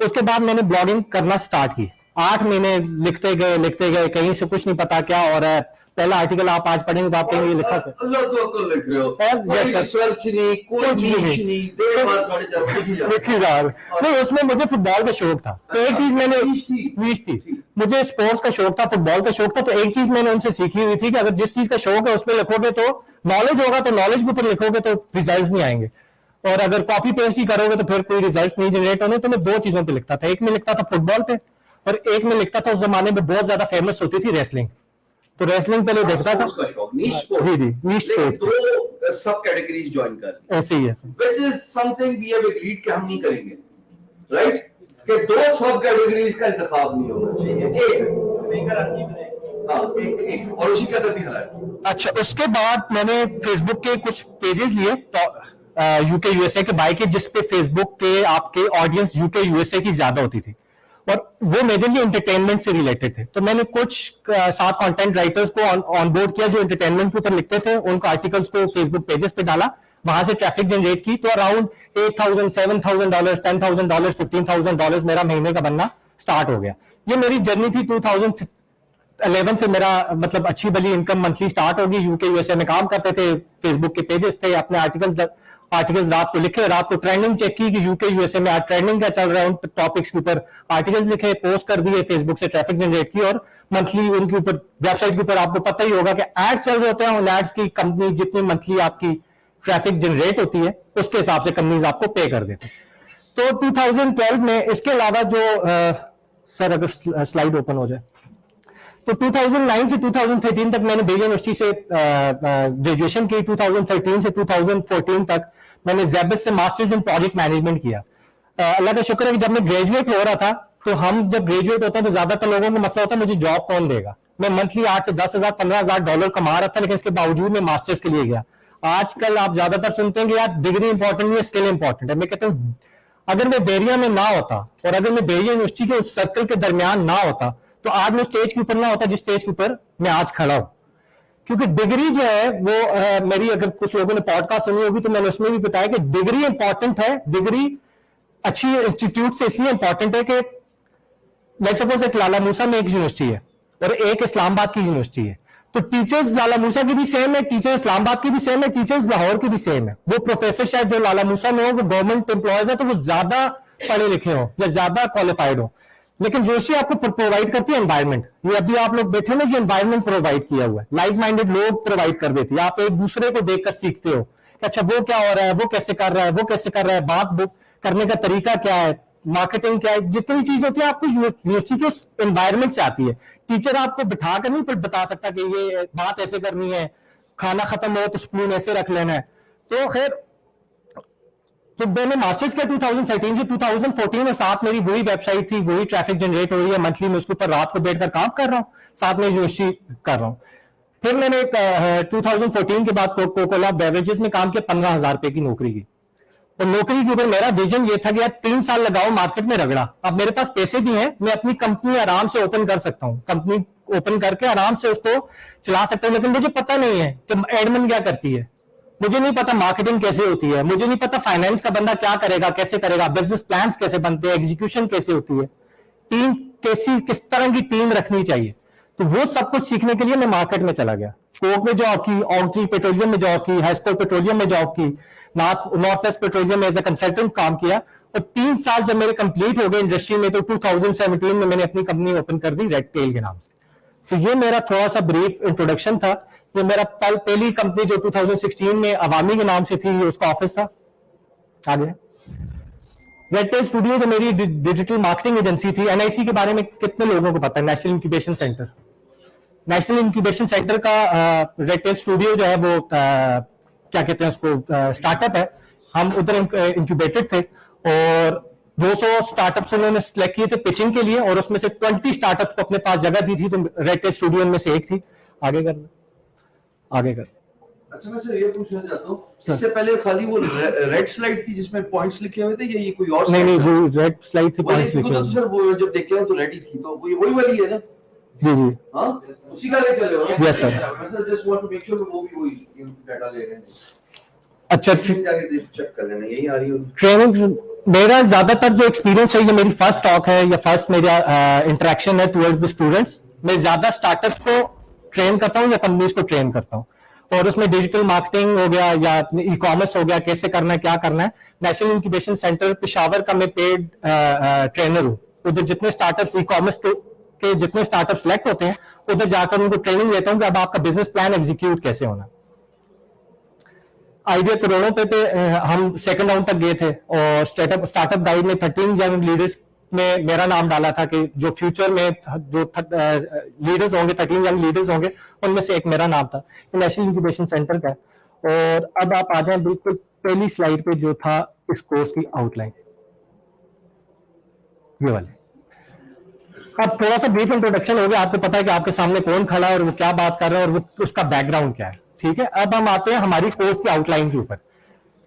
उसके बाद मैंने ब्लॉगिंग करना स्टार्ट की। 8 महीने लिखते गए, कहीं से कुछ नहीं पता क्या हो रहा है। पहला आर्टिकल आप आज पढ़ेंगे तो आप कहेंगे लिखा था, अल्लाह तो लिख रहे हो, कोई सर्च नहीं, कोई नीच नहीं, देर बाद 4:30 लिखी जा नहीं। उसमें मुझे फुटबॉल का शौक था, तो एक चीज मैंने नीच थी, मुझे स्पोर्ट्स का शौक था, फुटबॉल का शौक था। तो एक चीज मैंने उनसे सीखी हुई थी कि अगर जिस चीज का शौक है उस पर लिखोगे तो नॉलेज होगा, तो नॉलेज के ऊपर लिखोगे तो रिजल्ट नहीं आएंगे, और अगर कॉपी पेस्ट ही करोगे तो फिर कोई रिजल्ट नहीं जनरेट होने। तो मैं 2 चीजों पे लिखता था, एक में लिखता था फुटबॉल पे और एक में लिखता था, उस जमाने में बहुत ज्यादा फेमस होती थी रेसलिंग, तो रेसलिंग पहले देखता था। जी जी, नीश स्पोर्ट, 2 सब कैटेगरीज ज्वाइन कर, ऐसे ही है, which is something we have agreed कि हम नहीं करेंगे, राइट? कि 2 सब कैटेगरीज का इंतखाब नहीं होना चाहिए, एक और उसी के अंदर भी है। अच्छा, उसके बाद मैंने फेसबुक के कुछ पेजेस लिए यूके यूएसए के बाय के, जिसपे फेसबुक के आपके ऑडियंस यूके यूएसए की ज्यादा होती थी और वो मेजरली एंटरटेनमेंट से रिलेटेड थे। तो मैंने कुछ 7 कंटेंट राइटर्स को ऑन बोर्ड किया जो एंटरटेनमेंट के ऊपर लिखते थे, उनको आर्टिकल्स को फेसबुक पेजेस पे डाला, वहां से ट्रैफिक जनरेट की। तो अराउंड $8,000, $7,000, $10,000, $15,000 मेरा महीने का बनना स्टार्ट हो गया। ये मेरी जर्नी थी। 2011 से मेरा मतलब अच्छी भली इनकम मंथली स्टार्ट होगी। यूके यूएसए में काम करते थे, फेसबुक के पेजेस थे, अपने आर्टिकल्स रात को लिखे, रात को ट्रेंडिंग चेक की कि यूके यूएसए में आज ट्रेंडिंग क्या चल रहा है, उन टॉपिक्स के ऊपर आर्टिकल्स लिखे, पोस्ट कर दिए, फेसबुक से ट्रैफिक जनरेट की, और मंथली उनके ऊपर वेबसाइट के ऊपर आपको पता ही होगा कि एड चल रहे होते हैं, उन एड्स की कंपनी जितनी मंथली आपकी ट्रैफिक जनरेट होती है उसके हिसाब से कंपनीज आपको पे कर देती है। तो 2012 में इसके अलावा जो सर अगर स्लाइड ओपन हो जाए, तो 2009 से 2013 तक मैंने बेरिया यूनिवर्सिटी से ग्रेजुएशन की। 2013 से 2014 तक मैंने ज़ेबिस से मास्टर्स इन प्रोजेक्ट मैनेजमेंट किया। अल्लाह का शुक्र है कि जब मैं ग्रेजुएट हो रहा था, तो हम जब ग्रेजुएट होते हैं तो ज्यादातर लोगों को मसला होता है मुझे जॉब कौन देगा। मैं मंथली 8 से 10,000 15,000 डॉलर कमा रहा था, लेकिन इसके बावजूद मैं मास्टर्स के लिए गया। आजकल आप ज्यादातर सुनते हैं कि यार डिग्री इंपॉर्टेंट नहीं है, स्किल इंपॉर्टेंट है। मैं कहता हूँ अगर मैं बेरिया में ना होता और अगर मैं बेरिया यूनिवर्सिटी के उस सर्कल के दरमियान ना होता, तो आज मैं स्टेज के ऊपर ना होता जिस स्टेज के ऊपर मैं आज खड़ा हूं। क्योंकि डिग्री जो है वो मेरी, अगर कुछ लोगों ने पॉडकास्ट सुनी होगी तो मैंने उसमें भी बताया कि डिग्री इंपॉर्टेंट है। डिग्री अच्छी इंस्टीट्यूट से इसलिए इंपॉर्टेंट है कि लेट्स सपोज एक लाला मूसा में एक यूनिवर्सिटी है और एक इस्लामाबाद की यूनिवर्सिटी है, तो टीचर्स लाला मूसा की भी सेम है, टीचर इस्लामाबाद की भी सेम है, टीचर्स लाहौर की भी सेम है। वो प्रोफेसर शायद जो लाला मूसा में हो वो गवर्नमेंट एम्प्लॉयज है, तो वो ज्यादा पढ़े लिखे हो या ज्यादा क्वालिफाइड हो, लेकिन जोशी आपको प्रोवाइड करती है एनवायरनमेंट। ये अभी आप लोग बैठे ना, ये एनवायरनमेंट प्रोवाइड किया हुआ है, लाइक माइंडेड लोग प्रोवाइड कर देती है। आप एक दूसरे को देखकर सीखते हो कि अच्छा वो क्या हो रहा है, वो कैसे कर रहा है, वो कैसे कर रहा है, बात करने का तरीका क्या है, मार्केटिंग क्या है, जितनी चीज होती है आपको यूनिवर्सिटी के एनवायरनमेंट से आती है। टीचर आपको बिठा कर नहीं बता सकता कि ये बात ऐसे करनी है, खाना खत्म हो तो स्पून ऐसे रख लेना है। तो खैर, तो मैंने मास्टर्स किया 2013 से 2014 में, साथ मेरी वही वेबसाइट थी, वही ट्रैफिक जनरेट हो रही है, मंथली मैं उसके ऊपर रात को बैठकर काम कर रहा हूँ, साथ में यूनिवर्सिटी कर रहा हूँ। फिर मैंने 2014 के बाद कोका कोला बेवरेजेस में काम किया, 15,000 रुपए की नौकरी की। और नौकरी के ऊपर मेरा विजन ये था कि यार 3 साल लगाओ मार्केट में रगड़ा, अब मेरे पास पैसे भी हैं, मैं अपनी कंपनी आराम से ओपन कर सकता हूँ, कंपनी ओपन करके आराम से उसको चला सकता हूँ। लेकिन मुझे पता नहीं है कि एडमिन क्या करती है, मुझे नहीं पता मार्केटिंग कैसे होती है, मुझे नहीं पता फाइनेंस का बंदा क्या करेगा, कैसे करेगा, बिजनेस प्लान्स कैसे बनते हैं, एग्जीक्यूशन कैसे होती है, टीम कैसी, किस तरह की टीम रखनी चाहिए। तो वो सब कुछ सीखने के लिए मैं मार्केट में चला गया। कोक में जॉब की, ऑक्सी पेट्रोलियम में जॉब की, हेस्को पेट्रोलियम में जॉब की, नॉर्थ वेस्ट पेट्रोलियम में एज ए कंसल्टेंट काम किया। और 3 साल जब मेरे कंप्लीट हो गए इंडस्ट्री में, तो 2017 में मैंने अपनी कंपनी ओपन कर दी रेड टेल के नाम से। तो ये मेरा थोड़ा सा ब्रीफ इंट्रोडक्शन था। ये मेरा पहली कंपनी जो 2016 में अवामी के नाम से थी, उसका ऑफिस था। आगे रेड टेल स्टूडियो जो मेरी डिजिटल मार्केटिंग एजेंसी थी। एनआईसी के बारे में कितने लोगों को पता है? National incubation centre, national incubation centre का रेड टेल स्टूडियो जो है वो क्या कहते हैं उसको, स्टार्टअप है। हम उधर इंक्यूबेटेड थे और 200 स्टार्टअप्स उन्होंने सिलेक्ट किए थे पिचिंग के लिए, और उसमें से 20 स्टार्टअप्स को अपने पास जगह दी थी, तो रेड टेल स्टूडियो में से एक थी। आगे कर, आगे कर। अच्छा, मैं सर ये पूछना चाहता हूँ, इससे पहले खाली वो रेड स्लाइड थी जिसमें पॉइंट्स लिखे हुए थे, या ये कोई और? नहीं, वो रेड स्लाइड थी, पॉइंट्स लिखे हुए। तो सर वो जब देखे हो तो रेडी थी, तो वही वाली है ना? जी जी, हाँ, उसी का ले चले हो? Yes sir. मैं sir just want to make sure वो भी वही डाटा ले रहे हैं। अच्छा, जाके चेक कर लेना, यही आ रही है ट्रेनिंग। मेरा ज्यादातर जो एक्सपीरियंस है, ये मेरी फर्स्ट टॉक है या फर्स्ट मेरा इंटरेक्शन है टुवर्ड्स द स्टूडेंट्स। मैं ज्यादा स्टार्टअप्स को ट्रेन करता हूँ या कंपनीज को ट्रेन करता हूँ, और उसमें डिजिटल मार्केटिंग हो गया या ई कॉमर्स हो गया, कैसे करना है, क्या करना है। नेशनल इंक्यूबेशन सेंटर पेशावर का मैं पेड ट्रेनर हूँ। उधर जितने स्टार्टअप्स ई कॉमर्स के जितने स्टार्टअप सेलेक्ट होते हैं, उधर जाकर उनको ट्रेनिंग देता हूँ कि अब आपका बिजनेस प्लान एग्जीक्यूट कैसे होना। आइडिया करोड़ों पे हम सेकंड राउंड तक गए थे, और स्टार्टअप गाइड में 13 यंग लीडर्स में मेरा नाम डाला था कि जो फ्यूचर में जो लीडर्स होंगे, 13 यंग लीडर्स होंगे, उनमें से एक मेरा नाम था। नेशनल इंक्यूबेशन सेंटर का। और अब आप आ जाए बिल्कुल पहली स्लाइड पे, जो था इस कोर्स की आउटलाइन, ये वाले। अब थोड़ा सा ब्रीफ इंट्रोडक्शन हो गया, आपको पता है कि आपके सामने कौन खड़ा है और वो क्या बात कर रहा है और वो उसका बैकग्राउंड क्या है, ठीक है। अब हम आते हैं हमारी कोर्स की आउटलाइन के ऊपर।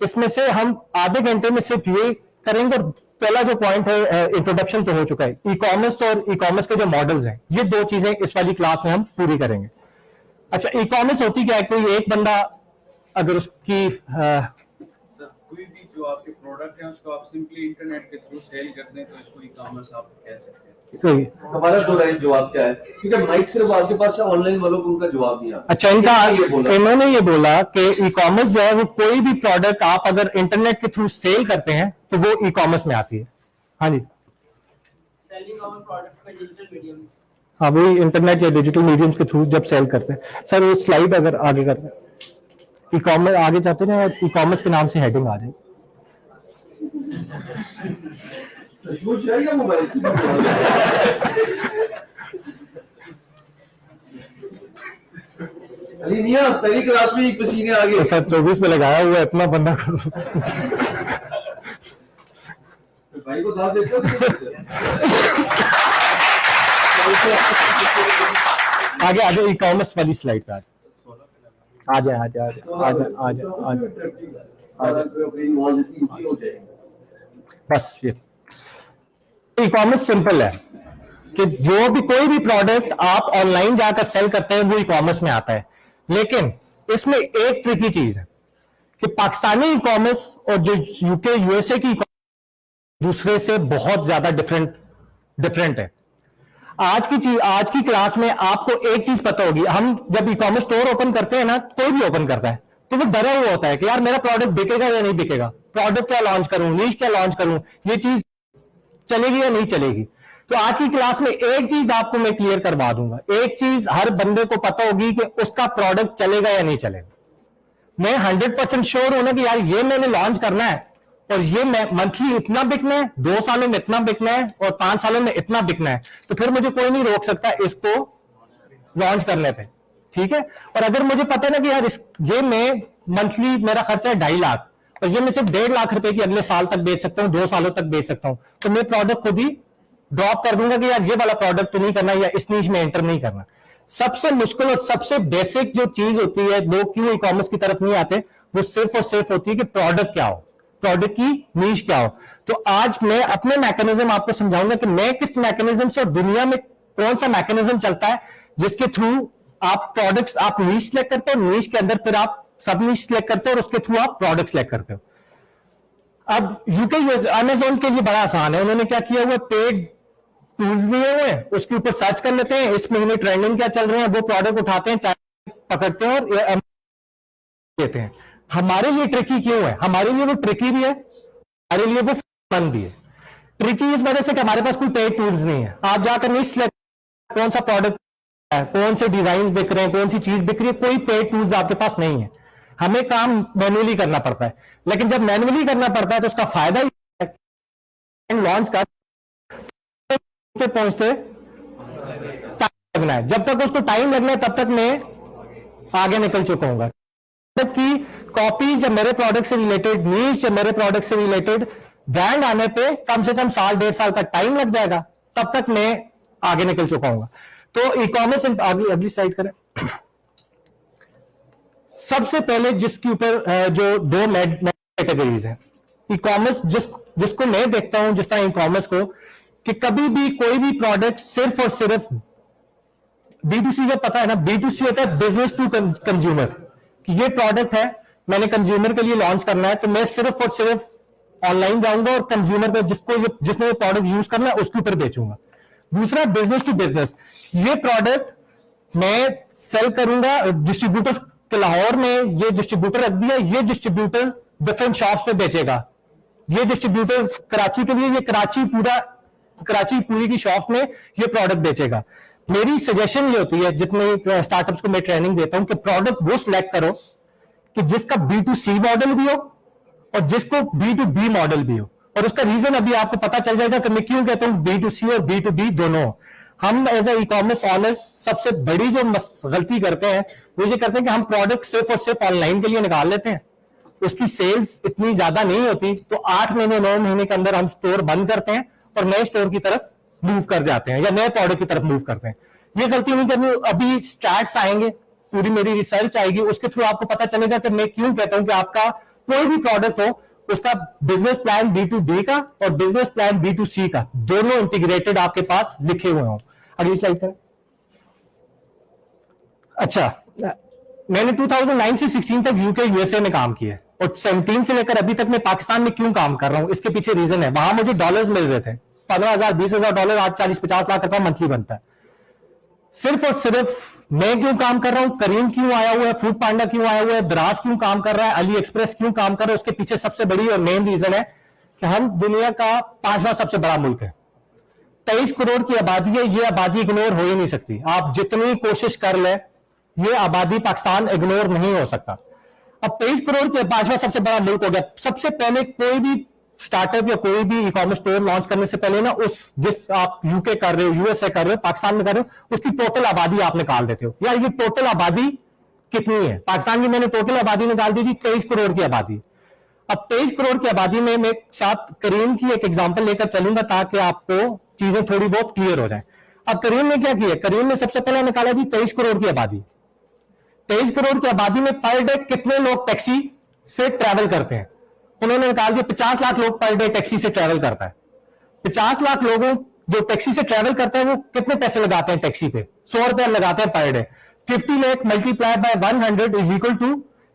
इसमें से हम आधे घंटे में सिर्फ ये करेंगे। पहला जो पॉइंट है, इंट्रोडक्शन तो हो चुका है, ई कॉमर्स और ई कॉमर्स के जो मॉडल्स हैं, ये 2 चीजें इस वाली क्लास में हम पूरी करेंगे। अच्छा, ई कॉमर्स होती क्या है? कोई एक बंदा अगर उसकी कोई भी जो आपके प्रोडक्ट है उसको आप सिंपली इंटरनेट के थ्रू सेल करते हैं, तो इसको ई कॉमर्स आप कह सकते हैं। सही। हमारा तो राइट जवाब क्या है? क्योंकि माइक सिर्फ आपके पास है, ऑनलाइन वालों को उनका जवाब नहीं आता। अच्छा, इन्होंने ये बोला कि ई कॉमर्स जो है वो कोई भी प्रोडक्ट आप अगर इंटरनेट के थ्रू सेल करते हैं तो वो ई कॉमर्स में आती है। हाँ जी, सेलिंग आवर प्रोडक्ट पे डिजिटल मीडियम्स। हाँ, वही इंटरनेट या डिजिटल मीडियम्स के थ्रू जब सेल करते हैं। सर वो स्लाइड अगर आगे करते हैं, ई कॉमर्स आगे जाते हैं, ई कॉमर्स के नाम से हेडिंग आ जाए। सचमुच है या मोबाइल से? अली मियां पहली क्लास में एक पसीने आ गए। तो सर 24 पे लगाया हुआ है इतना बंदा को। भाई को दाद देते हो आगे आ जाए, ई कॉमर्स वाली स्लाइड पे आ जाए, आ जाए, आ जाए, आ जाए, आ जाए। बस ये ई कॉमर्स सिंपल है कि जो भी कोई भी प्रोडक्ट आप ऑनलाइन जाकर सेल करते हैं वो ई कॉमर्स में आता है, लेकिन इसमें एक ट्रिकी चीज है कि पाकिस्तानी ई कॉमर्स और जो यूके यूएसए की दूसरे से बहुत ज्यादा डिफरेंट है। आज की क्लास में आपको एक चीज पता होगी, हम जब ई कॉमर्स स्टोर ओपन करते हैं ना, कोई भी ओपन करता है तो वो डरा हुआ होता है कि यार मेरा प्रोडक्ट बिकेगा या नहीं बिकेगा, प्रोडक्ट क्या लॉन्च करूं, नीश क्या लॉन्च करूं, ये चीज चलेगी या नहीं चलेगी। तो आज की क्लास में एक चीज आपको मैं क्लियर करवा दूंगा, एक चीज हर बंदे को पता होगी कि उसका प्रोडक्ट चलेगा या नहीं चलेगा। मैं 100% श्योर हूं ना कि यार ये मैंने लॉन्च करना है और ये मंथली इतना बिकना है, 2 सालों में इतना बिकना है और 5 सालों में इतना बिकना है, तो फिर मुझे कोई नहीं रोक सकता इसको लॉन्च करने पे, ठीक है। और अगर मुझे पता है ना कि यार ये मैं मंथली मेरा खर्चा है 2.5 लाख और ये मैं सिर्फ 1.5 लाख रुपए की अगले साल तक बेच सकता हूं, 2 सालों तक बेच सकता हूं, तो मैं प्रोडक्ट खुद ही ड्रॉप कर दूंगा कि यार ये वाला प्रोडक्ट तो नहीं करना या इस नीश में एंटर नहीं करना। सबसे मुश्किल और सबसे बेसिक जो चीज होती है, लोग क्यों ई कॉमर्स की तरफ नहीं आते, वो सिर्फ और सिर्फ होती है कि प्रोडक्ट क्या हो, प्रोडक्ट की नीश क्या हो। तो आज मैं अपने मैकेनिज्म आपको समझाऊंगा कि मैं किस मैकेनिज्म से, दुनिया में कौन सा मैकेनिज्म चलता है जिसके थ्रू आप प्रोडक्ट्स, आप नीश सिलेक्ट करते हो, नीश के अंदर फिर आप सब नीश सिलेक्ट करते हो और उसके थ्रू आप प्रोडक्ट सिलेक्ट करते हो। अब यूके अमेजोन के लिए बड़ा आसान है, उन्होंने क्या किया हुआ, पेड टूल्स दिए हुए हैं, उसके ऊपर सर्च कर लेते हैं इस महीने ट्रेंडिंग क्या चल रहे हैं, वो प्रोडक्ट उठाते हैं, चाहे पकड़ते हैं और देते हैं। हमारे लिए ट्रिकी क्यों है, हमारे लिए वो ट्रिकी भी है, हमारे लिए वो फन भी है। ट्रिकी इस वजह से कि हमारे पास कोई पेड टूल्स नहीं है, आप जाकर नहीं सिलेक्ट कौन सा प्रोडक्ट है, कौन से डिजाइन बिक रहे हैं, कौन सी चीज बिक रही है, कोई पेड टूल्स आपके पास नहीं है, हमें काम मैन्युअली करना पड़ता है। लेकिन जब मैन्युअली करना पड़ता है तो उसका फायदा लॉन्च कर पहुंचते टाइम लगना है, जब तक उसको टाइम लगना है तब तक मैं आगे निकल चुका हूं। की कॉपीज या मेरे प्रोडक्ट से रिलेटेड नीश या मेरे प्रोडक्ट से रिलेटेड ब्रांड आने पे कम से कम 1.5 साल तक टाइम लग जाएगा, तब तक मैं आगे निकल चुका हूं। तो ई कॉमर्स, अगली स्लाइड करें। सबसे पहले जिसके ऊपर जो 2 कैटेगरीज है ई कॉमर्स, जिसको मैं देखता हूं जिस तरह ई कॉमर्स को, कि कभी भी कोई भी प्रोडक्ट सिर्फ और सिर्फ B2C का पता है ना, B2C होता है बिजनेस टू कंज्यूमर, कि ये प्रोडक्ट है मैंने कंज्यूमर के लिए लॉन्च करना है, तो मैं सिर्फ और सिर्फ ऑनलाइन जाऊंगा और कंज्यूमर को जिसने ये प्रोडक्ट यूज करना है उसके ऊपर बेचूंगा। दूसरा बिजनेस टू बिजनेस, ये प्रोडक्ट मैं सेल करूंगा डिस्ट्रीब्यूटर्स के, लाहौर में ये डिस्ट्रीब्यूटर रख दिया, ये डिस्ट्रीब्यूटर डिफरेंट शॉप्स पे बेचेगा, ये डिस्ट्रीब्यूटर कराची के लिए, ये कराची पूरी की शॉप में ये प्रोडक्ट बेचेगा। मेरी सजेशन ये होती है जितने स्टार्टअप्स को मैं ट्रेनिंग देता हूं कि प्रोडक्ट वो सिलेक्ट करो कि जिसका B2C मॉडल भी हो और जिसको B2B मॉडल भी हो, और उसका रीजन अभी आपको पता चल जाएगा कि मैं क्यों कहता हूं B2C और B2B दोनों। हम as a e commerce owners सबसे बड़ी जो गलती करते हैं वो ये करते हैं कि हम प्रोडक्ट सिर्फ और सिर्फ ऑनलाइन के लिए निकाल लेते हैं, उसकी सेल्स इतनी ज्यादा नहीं होती, तो 8 महीने 9 महीने के अंदर हम स्टोर बंद करते हैं और नए स्टोर की तरफ मूव कर जाते हैं या नए प्रोडक्ट की तरफ मूव करते हैं। ये गलती नहीं करनी। अभी स्टैट्स आएंगे, पूरी मेरी रिसर्च आएगी, उसके थ्रू आपको पता चलेगा कि मैं क्यों कहता हूं कि आपका कोई भी प्रोडक्ट हो उसका बिजनेस प्लान B2B का और बिजनेस प्लान B2C का दोनों इंटीग्रेटेड आपके पास लिखे हुए हों। अगली स्लाइड पर। अच्छा, मैंने 2009 से 16 तक यूके यूएसए में काम किया और 17 से लेकर अभी तक मैं पाकिस्तान में क्यों काम कर रहा हूं, इसके पीछे रीजन है। वहां मुझे डॉलर्स मिल रहे थे, 15,000 20,000 डॉलर, आज 40-50 लाख रुपया मंथली बनता है। सिर्फ और सिर्फ मैं क्यों काम कर रहा हूं, करीम क्यों आया हुआ है, फूड पांडा क्यों आया हुआ है, दराज क्यों काम कर रहा है, अली एक्सप्रेस क्यों काम कर रहा है, उसके पीछे सबसे बड़ी और मेन रीजन है कि हम दुनिया का 5वां सबसे बड़ा मुल्क है, 23 करोड़ की आबादी है। ये आबादी इग्नोर हो ही नहीं सकती, आप जितनी कोशिश कर ले ये आबादी पाकिस्तान इग्नोर नहीं हो सकता। अब 23 करोड़ के 5वां सबसे बड़ा मुल्क हो गया। सबसे पहले कोई भी स्टार्टअप या कोई भी ई कॉमर्स स्टोर लॉन्च करने से पहले ना जिस आप यूके कर रहे हो, यूएसए कर रहे हो, पाकिस्तान में कर रहे हो, उसकी टोटल आबादी आप निकाल देते हो। यार ये टोटल आबादी कितनी है? पाकिस्तान की मैंने टोटल आबादी निकाल दी थी 23 करोड़ की आबादी। अब 23 करोड़ की आबादी में मैं साथ करीम की एक एग्जांपल लेकर चलूंगा ताकि आपको चीजें थोड़ी बहुत क्लियर हो जाए। अब करीम ने क्या किया? करीम ने सबसे पहले निकाला जी 23 करोड़ की आबादी। 23 करोड़ की आबादी में पर डे कितने लोग टैक्सी से ट्रैवल करते हैं? उन्होंने निकाल दिया 50 लाख लोग पर डे टैक्सी से ट्रैवल करता है। 50 लाख लोगों जो टैक्सी से ट्रैवल करते हैं वो कितने पैसे लगाते हैं टैक्सी पे? 100 रुपए लगाते हैं पर डे। 50 लाख multiply by 100 is equal to,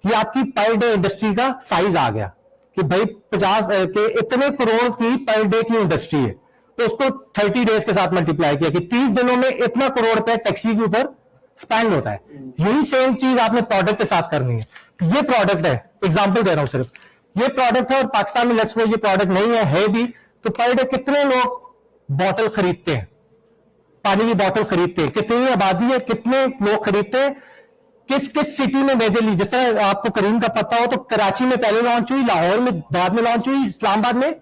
ये आपकी पर डे इंडस्ट्री का साइज आ गया कि भाई 50 के इतने करोड़ की पर डे की इंडस्ट्री है। तो उसको 30 डेज के साथ मल्टीप्लाई किया कि 30 दिनों में इतना करोड़ रुपए टैक्सी के ऊपर स्पेंड होता है। यही सेम चीज आपने प्रोडक्ट के साथ करनी है। ये प्रोडक्ट है, एग्जांपल दे रहा हूं सिर्फ, ये प्रोडक्ट है और पाकिस्तान में लेट्स सपोज ये प्रोडक्ट नहीं है भी, तो पर डे कितने लोग बोतल खरीदते हैं, पानी की बोतल खरीदते हैं? कितनी आबादी है, कितने लोग खरीदते हैं, किस किस सिटी में मेजरली? जैसे आपको करीम का पता हो तो कराची में पहले लॉन्च हुई, लाहौर में बाद में लॉन्च हुई, इस्लामाबाद में,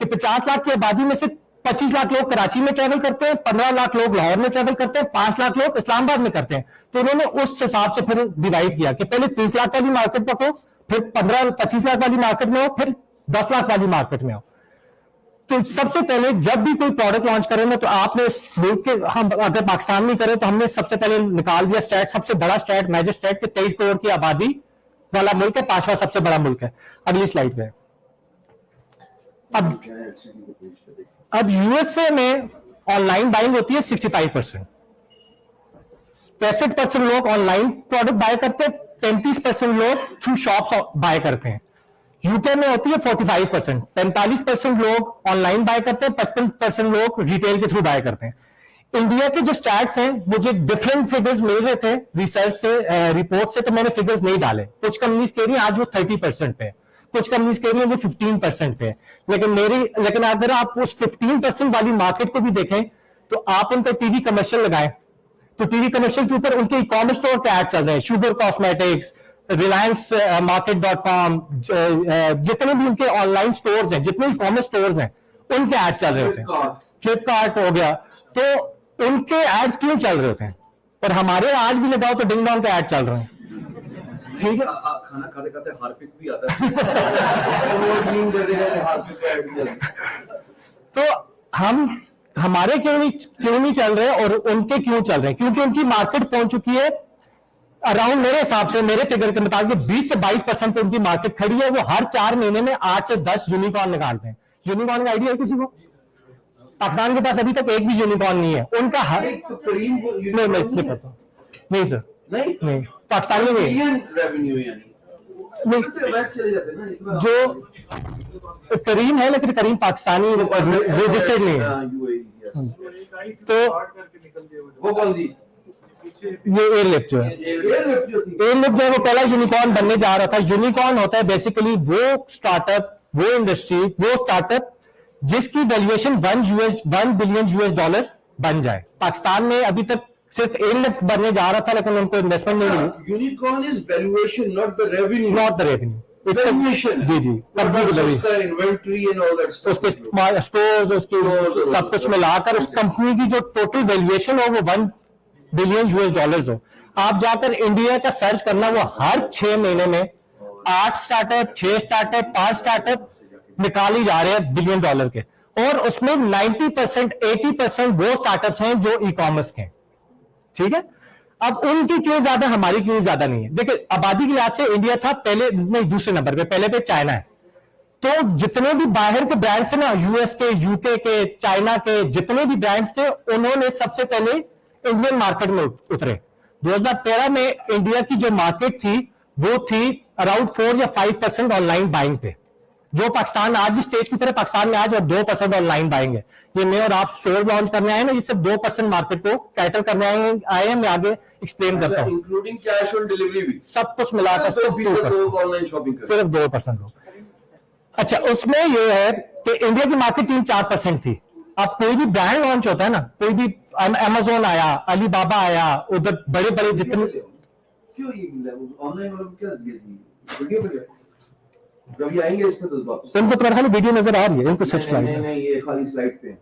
कि 50 लाख की आबादी में से 25 लाख लोग कराची में ट्रैवल करते हैं, 15 लाख लोग लाहौर में ट्रैवल करते हैं, 5 लाख लोग इस्लामाबाद में करते हैं। तो उन्होंने उस हिसाब से फिर डिवाइड किया कि पहले 30 लाख वाली मार्केट पकड़ो, फिर 25 लाख वाली मार्केट में हो, फिर 10 लाख वाली मार्केट में हो। तो सबसे पहले जब भी कोई प्रोडक्ट लॉन्च करें ना, तो आपने इस मुल्क के, हम अगर पाकिस्तान में करें तो हमने सबसे पहले निकाल दिया स्टेट, सबसे बड़ा स्टेट, मेजर स्टेट के 23 करोड़ की आबादी वाला मुल्क है, 5वां सबसे बड़ा मुल्क है। अगली स्लाइड पे अब यूएसए में ऑनलाइन बाइंग होती है 65%, 65% लोग ऑनलाइन प्रोडक्ट बाय करते हैं, 35% लोग थ्रू शॉप्स बाय करते हैं। यूके में होती है 45%, 45% लोग ऑनलाइन बाय करते हैं, 55% लोग रिटेल के थ्रू बाय करते हैं। इंडिया के जो स्टैट्स हैं, मुझे डिफरेंट फिगर्स मिल रहे थे रिसर्च से, रिपोर्ट से, तो मैंने फिगर्स नहीं डाले। कुछ कंपनीज कह रही है आज वो 30% पे है, कुछ कंपनीज कह रही है वो 15% पे है, लेकिन अगर आप उस 15% वाली मार्केट को भी देखें तो आप उन पर टीवी कमर्शियल लगाएं, तो टीवी कमर्शियल के ऊपर उनके ई-कॉमर्स स्टोर के ऐड चल रहे हैं, शुगर कॉस्मेटिक्स, रिलायंस मार्केट.com, जितने भी उनके ऑनलाइन स्टोर्स हैं, जितने ई-कॉमर्स स्टोर्स हैं, उनके ऐड चल रहे होते हैं। फ्लिपकार्ट हो गया, तो उनके एड्स क्यों चल रहे होते हैं? और हमारे आज भी लगाओ तो डिंग डोंग के ऐड चल रहे हैं। ठीक है, खाना खाते खाते हार्पिक भी आता है। वो नींद कर देगा हार्पिक का ऐड भी आता है। तो हमारे क्यों नहीं चल रहे और उनके क्यों चल रहे हैं? क्योंकि उनकी मार्केट पहुंच चुकी है अराउंड, मेरे हिसाब से, मेरे फिगर के मुताबिक 20 से 22% पे उनकी मार्केट खड़ी है। वो हर 4 महीने में 8 से 10 यूनिकॉर्न निकालते हैं। यूनिकॉर्न का आइडिया है किसी को? पाकिस्तान के पास अभी तक एक भी यूनिकॉर्न नहीं है उनका। नहीं सर, नहीं पाकिस्तान में नहीं। रेवेन्यू यानी जो करीम है, लेकिन करीम पाकिस्तानी रजिस्टर्ड नहीं है। तो वो कौन सी? ये एयरलिफ्ट जो है, एयरलिफ्ट जो है वो पहला यूनिकॉर्न बनने जा रहा था। यूनिकॉर्न होता है बेसिकली वो स्टार्टअप, वो इंडस्ट्री, वो स्टार्टअप जिसकी वैल्यूएशन $1 बिलियन बन जाए। पाकिस्तान में अभी तक सिर्फ एयरलिफ्ट बनने जा रहा था, लेकिन उनको इन्वेस्टमेंट नहीं मिली। Unicorn is valuation, not the revenue. Not the revenue, valuation. जी जी, inventory and all that stuff, उसके स्टोर्स, उसकी सब कुछ मिलाकर उस कंपनी की जो टोटल वैल्यूएशन हो वो $1 बिलियन हो। आप जाकर इंडिया का सर्च करना, वो हर 6 महीने में 8 स्टार्टअप, 6 स्टार्टअप, 5 स्टार्टअप निकाल ही जा रहे हैं $1 बिलियन के। और उसमें 90%, 80% वो स्टार्टअप्स हैं जो ई कॉमर्स के हैं। ठीक है, अब उनकी क्यों ज्यादा, हमारी क्यों ज्यादा नहीं है? देखिए, आबादी के लिहाज से इंडिया था पहले, नहीं दूसरे नंबर पे, पहले पे चाइना है। तो जितने भी बाहर के ब्रांड्स थे ना, यूएस के, यूके के, चाइना के, जितने भी ब्रांड्स थे, उन्होंने सबसे पहले इंडियन मार्केट में उतरे। 2013 में इंडिया की जो मार्केट थी वो थी अराउंड 4 या 5% ऑनलाइन बाइंग पे। जो पाकिस्तान आज स्टेज की तरह पाकिस्तान में आज और 2% ऑनलाइन बाइंग है। ये मैं और आप स्टोर लॉन्च करने आए ना, ये सिर्फ 2% मार्केट को कैटर करने आए हैं। मैं आगे एक्सप्लेन करता हूँ। इंक्लूडिंग कैश ऑन डिलीवरी भी, सब कुछ मिलाकर सिर्फ ऑनलाइन शॉपिंग, सिर्फ 2% लोग। अच्छा, उसमें ये है कि इंडिया की मार्केट 3-4% थी। अब कोई भी ब्रांड लॉन्च होता है ना, कोई भी अमेज़न आया, अलीबाबा आया, उधर बड़े बड़े जितने क्यों ये मिला है? ऑनलाइन वालों को क्या दिया जी? वीडियो पे क्या? जब ये आएंगे इसमें तो वापस इनको तुम्हारा खाली वीडियो नजर आ रही है, इनको सिर्फ नहीं स्लाइड नहीं नहीं, ये खाली स्लाइड पे है।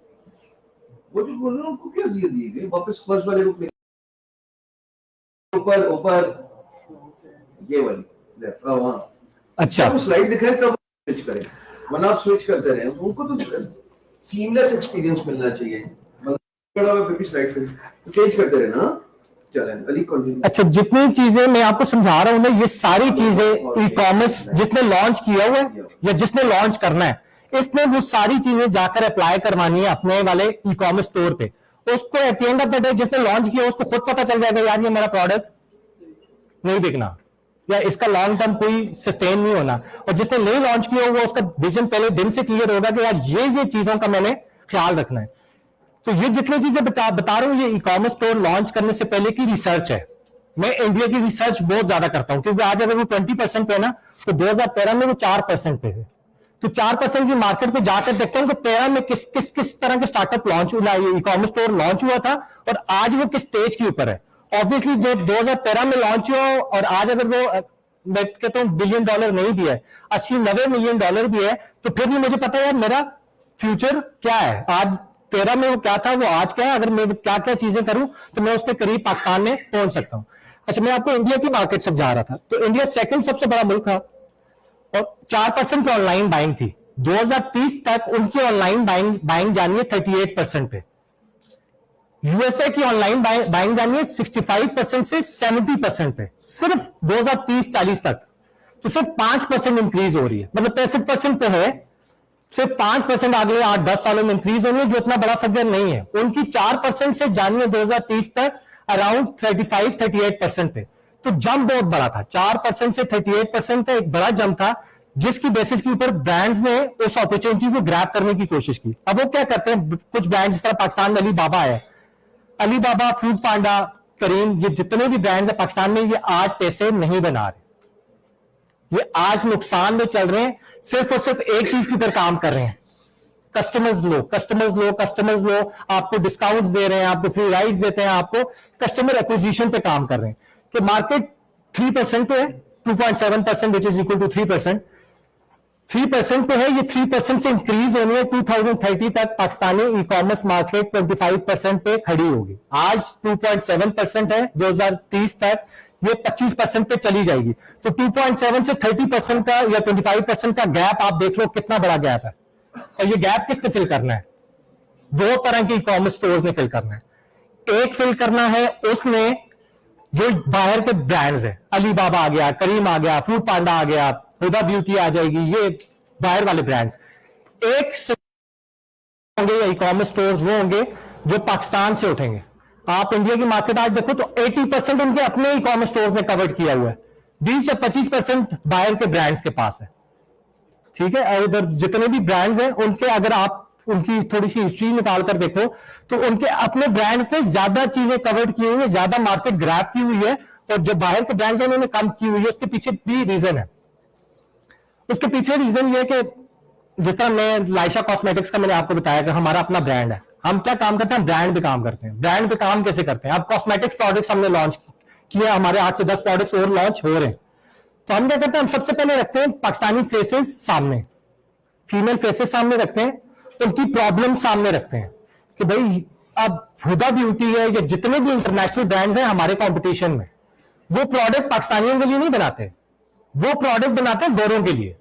वो जो बोल रहा हूँ उनको क्या दिया दिए गए? वापस फर्स्ट वाले को ऊपर ऊपर ये वाली लेफ्ट वहां। अच्छा वो स्लाइड दिखाए तब स्विच करें, वरना आप स्विच करते रहे उनको तो सीमलेस एक्सपीरियंस मिलना चाहिए। बड़ा हुआ फिर भी स्लाइड पे तो चेंज करते रहे ना। चलें अली कंटिन्यू। अच्छा, जितनी चीजें मैं आपको समझा रहा हूं ना, ये सारी चीजें ई कॉमर्स जिसने लॉन्च किया हुआ है या जिसने लॉन्च करना है, इसने वो सारी चीजें जाकर अप्लाई करवानी है अपने वाले ई कॉमर्स स्टोर पे। उसको at the end of the day जिसने लॉन्च किया उसको खुद पता चल जाएगा यार ये मेरा प्रोडक्ट नहीं बिकना या इसका लॉन्ग टर्म कोई सस्टेन नहीं होना। और जिसने नहीं लॉन्च किया हुआ उसका विजन पहले दिन से क्लियर होगा कि यार ये चीजों का मैंने ख्याल रखना है। तो ये जितनी चीजें बता रहा हूं, ये ई कॉमर्स स्टोर लॉन्च करने से पहले की रिसर्च है। मैं इंडिया की रिसर्च बहुत ज्यादा करता हूं, क्योंकि आज अगर वो 20% पे है ना, तो 2013 में वो 4% पे है। तो 4% की मार्केट पे जाकर देखते हैं कि 13 में किस किस किस तरह के स्टार्टअप लॉन्च हुआ, ई कॉमर्स स्टोर लॉन्च हुआ था और आज वो किस स्टेज के ऊपर है। ऑब्वियसली जो 2013 में लॉन्च हुआ और आज अगर वो मैं कहता हूं $1 बिलियन नहीं भी है, 80-90 मिलियन डॉलर भी है, तो फिर भी मुझे पता है यार मेरा फ्यूचर क्या है। आज 13 में वो क्या था, वो आज क्या है। अगर मैं क्या क्या चीजें करूं तो मैं उसके करीब पाकिस्तान में पहुंच सकता हूं। अच्छा, मैं आपको इंडिया की मार्केट समझा रहा था। तो इंडिया सेकंड सबसे बड़ा मुल्क था और 4% की ऑनलाइन बाइंग थी। 2030 तक उनकी ऑनलाइन बाइंग जानी है 38% पे। यूएसए की ऑनलाइन बाइंग जानी है 65% से 70% पे, सिर्फ 2030-40 तक। तो सिर्फ 5% इंक्रीज हो रही है, मतलब 65% पे है, सिर्फ 5% अगले 8-10 सालों में इंक्रीज होनी है, जो इतना बड़ा फिगर नहीं है। उनकी 4% से जानी है 2030 तक अराउंड 35-38% पे। तो जंप बहुत बड़ा था, 4% से 38% का एक बड़ा जंप था, जिसकी बेसिस के ऊपर ब्रांड्स ने उस अपॉर्चुनिटी को ग्रैब करने की कोशिश की। अब वो क्या करते हैं, कुछ ब्रांड जिस तरह पाकिस्तान में अलीबाबा है, अलीबाबा, फूड पांडा, करीम, ये जितने भी ब्रांड्स है पाकिस्तान में, ये आज पैसे नहीं बना रहे, ये आज नुकसान में चल रहे हैं। सिर्फ और सिर्फ एक चीज के ऊपर काम कर रहे हैं, कस्टमर्स लो, कस्टमर्स लो, कस्टमर्स लो। आपको डिस्काउंट्स दे रहे हैं, आपको फ्री राइड्स देते हैं, आपको कस्टमर एक्विजिशन पे काम कर रहे हैं। कि मार्केट 3% पे है, 2.7% विच इज इक्वल टू 3%। 3% पे है, ये 3% से इंक्रीज होनी है। 2030 तक पाकिस्तानी ई कॉमर्स मार्केट 25% पे खड़ी होगी। आज 2.7% है, 2030 तक ये 25% पे चली जाएगी। तो 2.7 से 30% का या 25% का गैप आप देख लो कितना बड़ा गैप है। और ये गैप किसने फिल करना है? दो तरह के ई कॉमर्स स्टोर्स ने फिल करना है। एक फिल करना है उसने जो बाहर के ब्रांड्स हैं, अलीबाबा आ गया, करीम आ गया, फूड पांडा आ गया, हुदा ब्यूटी आ जाएगी, ये बाहर वाले ब्रांड्स। एक होंगे या ई कॉमर्स स्टोर्स वो होंगे जो पाकिस्तान से उठेंगे। आप इंडिया की मार्केट आज देखो तो 80% उनके अपने ई कॉमर्स स्टोर्स ने कवर किया हुआ है, 20 या 25% बाहर के ब्रांड्स के पास है। ठीक है, और उधर जितने भी ब्रांड्स हैं उनके अगर आप उनकी थोड़ी सी हिस्ट्री निकाल कर देखो तो उनके अपने ब्रांड्स ने ज्यादा चीजें कवर की हुई है, ज्यादा मार्केट ग्रैब की हुई है, और जो बाहर के ब्रांड्स हैं उन्होंने कम की हुई है। उसके पीछे भी रीजन है। उसके पीछे रीजन ये है कि जिस तरह मैं लाइशा कॉस्मेटिक्स का मैंने आपको बताया कि हमारा अपना ब्रांड है, हम क्या काम करते हैं, ब्रांड पे काम करते हैं। ब्रांड पे काम कैसे करते हैं? अब कॉस्मेटिक्स प्रोडक्ट्स हमने लॉन्च किया, हमारे 8 से 10 प्रोडक्ट्स और लॉन्च हो रहे हैं। तो हम क्या करते हैं, हम सबसे पहले रखते हैं पाकिस्तानी फेसेस सामने, फीमेल फेसेस सामने रखते हैं, उनकी प्रॉब्लम सामने रखते हैं कि भाई अब हुदा ब्यूटी है या जितने भी इंटरनेशनल ब्रांड्स हैं हमारे कंपटीशन में, वो प्रोडक्ट पाकिस्तानियों के लिए नहीं बनाते, वो प्रोडक्ट बनाते हैं गोरों के लिए।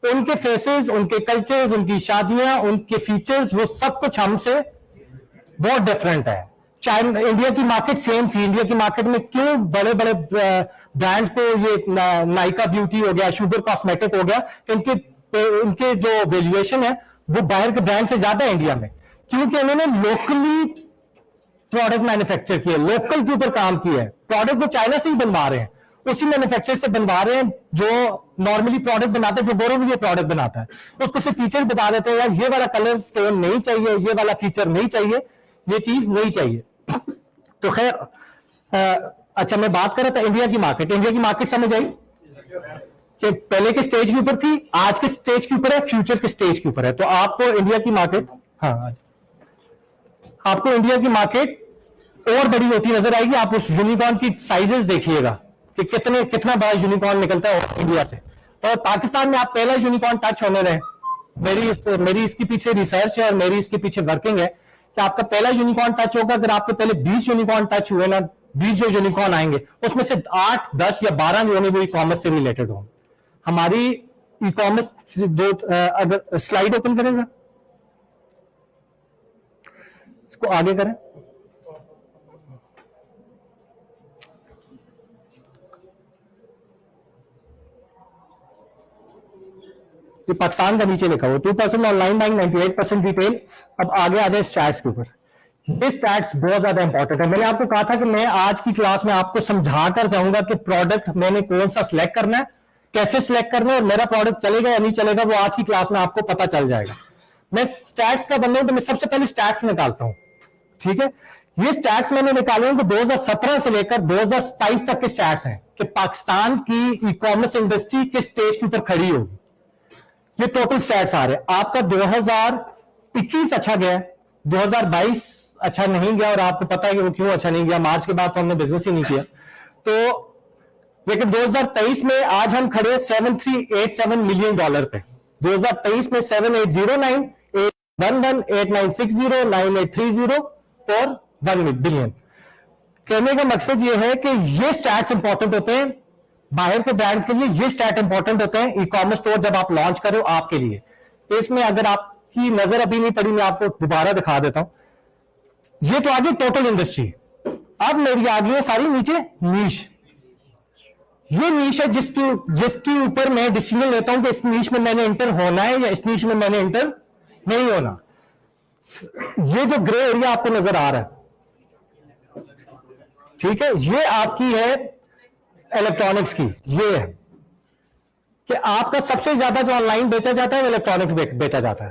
उनके फेसेस, उनके कल्चर्स, उनकी शादियां, उनके फीचर्स, वो सब कुछ हमसे बहुत डिफरेंट है। चाइना, इंडिया की मार्केट सेम थी। इंडिया की मार्केट में क्यों बड़े बड़े ब्रांड्स को, ये नायका ब्यूटी हो गया, शुगर कॉस्मेटिक हो गया, इनके जो वैल्यूएशन है वो बाहर के ब्रांड से ज्यादा है इंडिया में, क्योंकि इन्होंने लोकली प्रोडक्ट मैन्युफैक्चर किए, लोकल के ऊपर काम किया है। प्रोडक्ट वो चाइना से ही बनवा रहे हैं, उसी मैन्युफैक्चर से बनवा रहे हैं जो नॉर्मली प्रोडक्ट बनाते हैं, जो गोरों के लिए प्रोडक्ट बनाता है। उसको सिर्फ फीचर बता देते हैं, यार ये वाला कलर टोन नहीं चाहिए, ये वाला फीचर नहीं चाहिए, ये चीज नहीं चाहिए। तो खैर, अच्छा मैं बात कर रहा था इंडिया की मार्केट। इंडिया की मार्केट समझ आई कि पहले के स्टेज के ऊपर थी, आज के स्टेज के ऊपर है, फ्यूचर के स्टेज के ऊपर है। तो आपको इंडिया की मार्केट, हाँ, आपको इंडिया की मार्केट और बड़ी होती नजर आएगी। आप उस यूनिकॉर्न की साइजेस देखिएगा, कि कितना बड़ा यूनिकॉर्न निकलता है इंडिया से। और पाकिस्तान में आप पहला यूनिकॉर्न टच होने रहे। मेरी इसके पीछे रिसर्च है और मेरी इसके पीछे वर्किंग है कि आपका पहला यूनिकॉर्न टच होगा। अगर आपके पहले 20 यूनिकॉर्न टच हुए ना, 20 जो यूनिकॉर्न आएंगे उसमें से 8, 10 या 12 जो है वो ई कॉमर्स से रिलेटेड होंगे। हमारी ई कॉमर्स जो अगर स्लाइड ओपन करें सर, इसको आगे करें। ये पाकिस्तान का नीचे लिखा हुआ 2% ऑनलाइन बाइंग, 98% रिटेल। अब आगे आ जाए स्टैट्स के ऊपर। ये स्टैट्स बहुत ज्यादा इंपॉर्टेंट है। मैंने आपको कहा था कि मैं आज की क्लास में आपको समझा कर जाऊंगा कि प्रोडक्ट मैंने कौन सा सिलेक्ट करना है, कैसे सिलेक्ट करना है और मेरा प्रोडक्ट चलेगा या नहीं चलेगा वो आज की क्लास में आपको पता चल जाएगा। मैं स्टैट्स का बंदा हूं तो मैं सबसे पहले स्टैट्स निकालता हूं, ठीक है। ये स्टैट्स मैंने निकाले हैं कि 2017 से लेकर 2027 तक के स्टैट्स हैं कि पाकिस्तान की ई कॉमर्स इंडस्ट्री किस स्टेज के ऊपर खड़ी होगी। ये टोटल स्टैट्स आ रहे हैं। आपका 2021 अच्छा गया, 2022 अच्छा नहीं गया और आपको पता है कि वो क्यों अच्छा नहीं गया। मार्च के बाद तो हमने बिजनेस ही नहीं किया। तो लेकिन 2023 में आज हम खड़े $7387 मिलियन पे। 2023 में 7809, 811, 8960, 9830 और 1 बिलियन। कहने का मकसद ये है कि ये स्टैट्स इंपॉर्टेंट होते हैं बाहर के ब्रांड्स के लिए। ये स्टैट इंपॉर्टेंट होते हैं ई कॉमर्स स्टोर जब आप लॉन्च करो आपके लिए। तो इसमें अगर आपकी नजर अभी नहीं पड़ी, मैं आपको दोबारा दिखा देता हूं। ये तो आगे टोटल इंडस्ट्री। अब मेरी आ गई है सारी नीचे नीश। ये नीश है जिसके ऊपर मैं डिसीजन लेता हूं कि इस नीश में मैंने एंटर होना है या इस नीश में मैंने एंटर नहीं होना। ये जो ग्रे एरिया आपको नजर आ रहा है, ठीक है, ये आपकी है इलेक्ट्रॉनिक्स की। ये है कि आपका सबसे ज्यादा जो ऑनलाइन बेचा जाता है वो इलेक्ट्रॉनिक्स बेचा जाता है।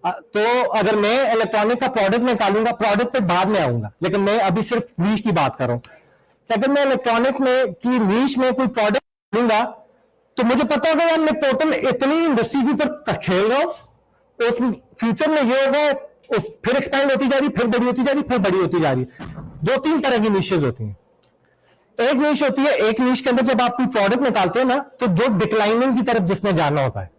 तो अगर मैं इलेक्ट्रॉनिक का प्रोडक्ट निकालूंगा, प्रोडक्ट पे बाद में आऊंगा, लेकिन मैं अभी सिर्फ नीश की बात कर रहा हूं। अगर मैं इलेक्ट्रॉनिक में की नीश में कोई प्रोडक्ट लूंगा तो मुझे पता होगा यार मैं टोटल इतनी इंडस्ट्री के ऊपर खेल रहा हूं। उस फ्यूचर में ये होगा, उस फिर एक्सपैंड होती जा रही, फिर बड़ी होती जा रही, फिर बड़ी होती जा रही। 2-3 तरह की नीशेज होती हैं। एक नीश होती है, एक नीश के अंदर जब आप कोई प्रोडक्ट निकालते हैं ना तो जो डिक्लाइनिंग की तरफ जिसने जाना होता है,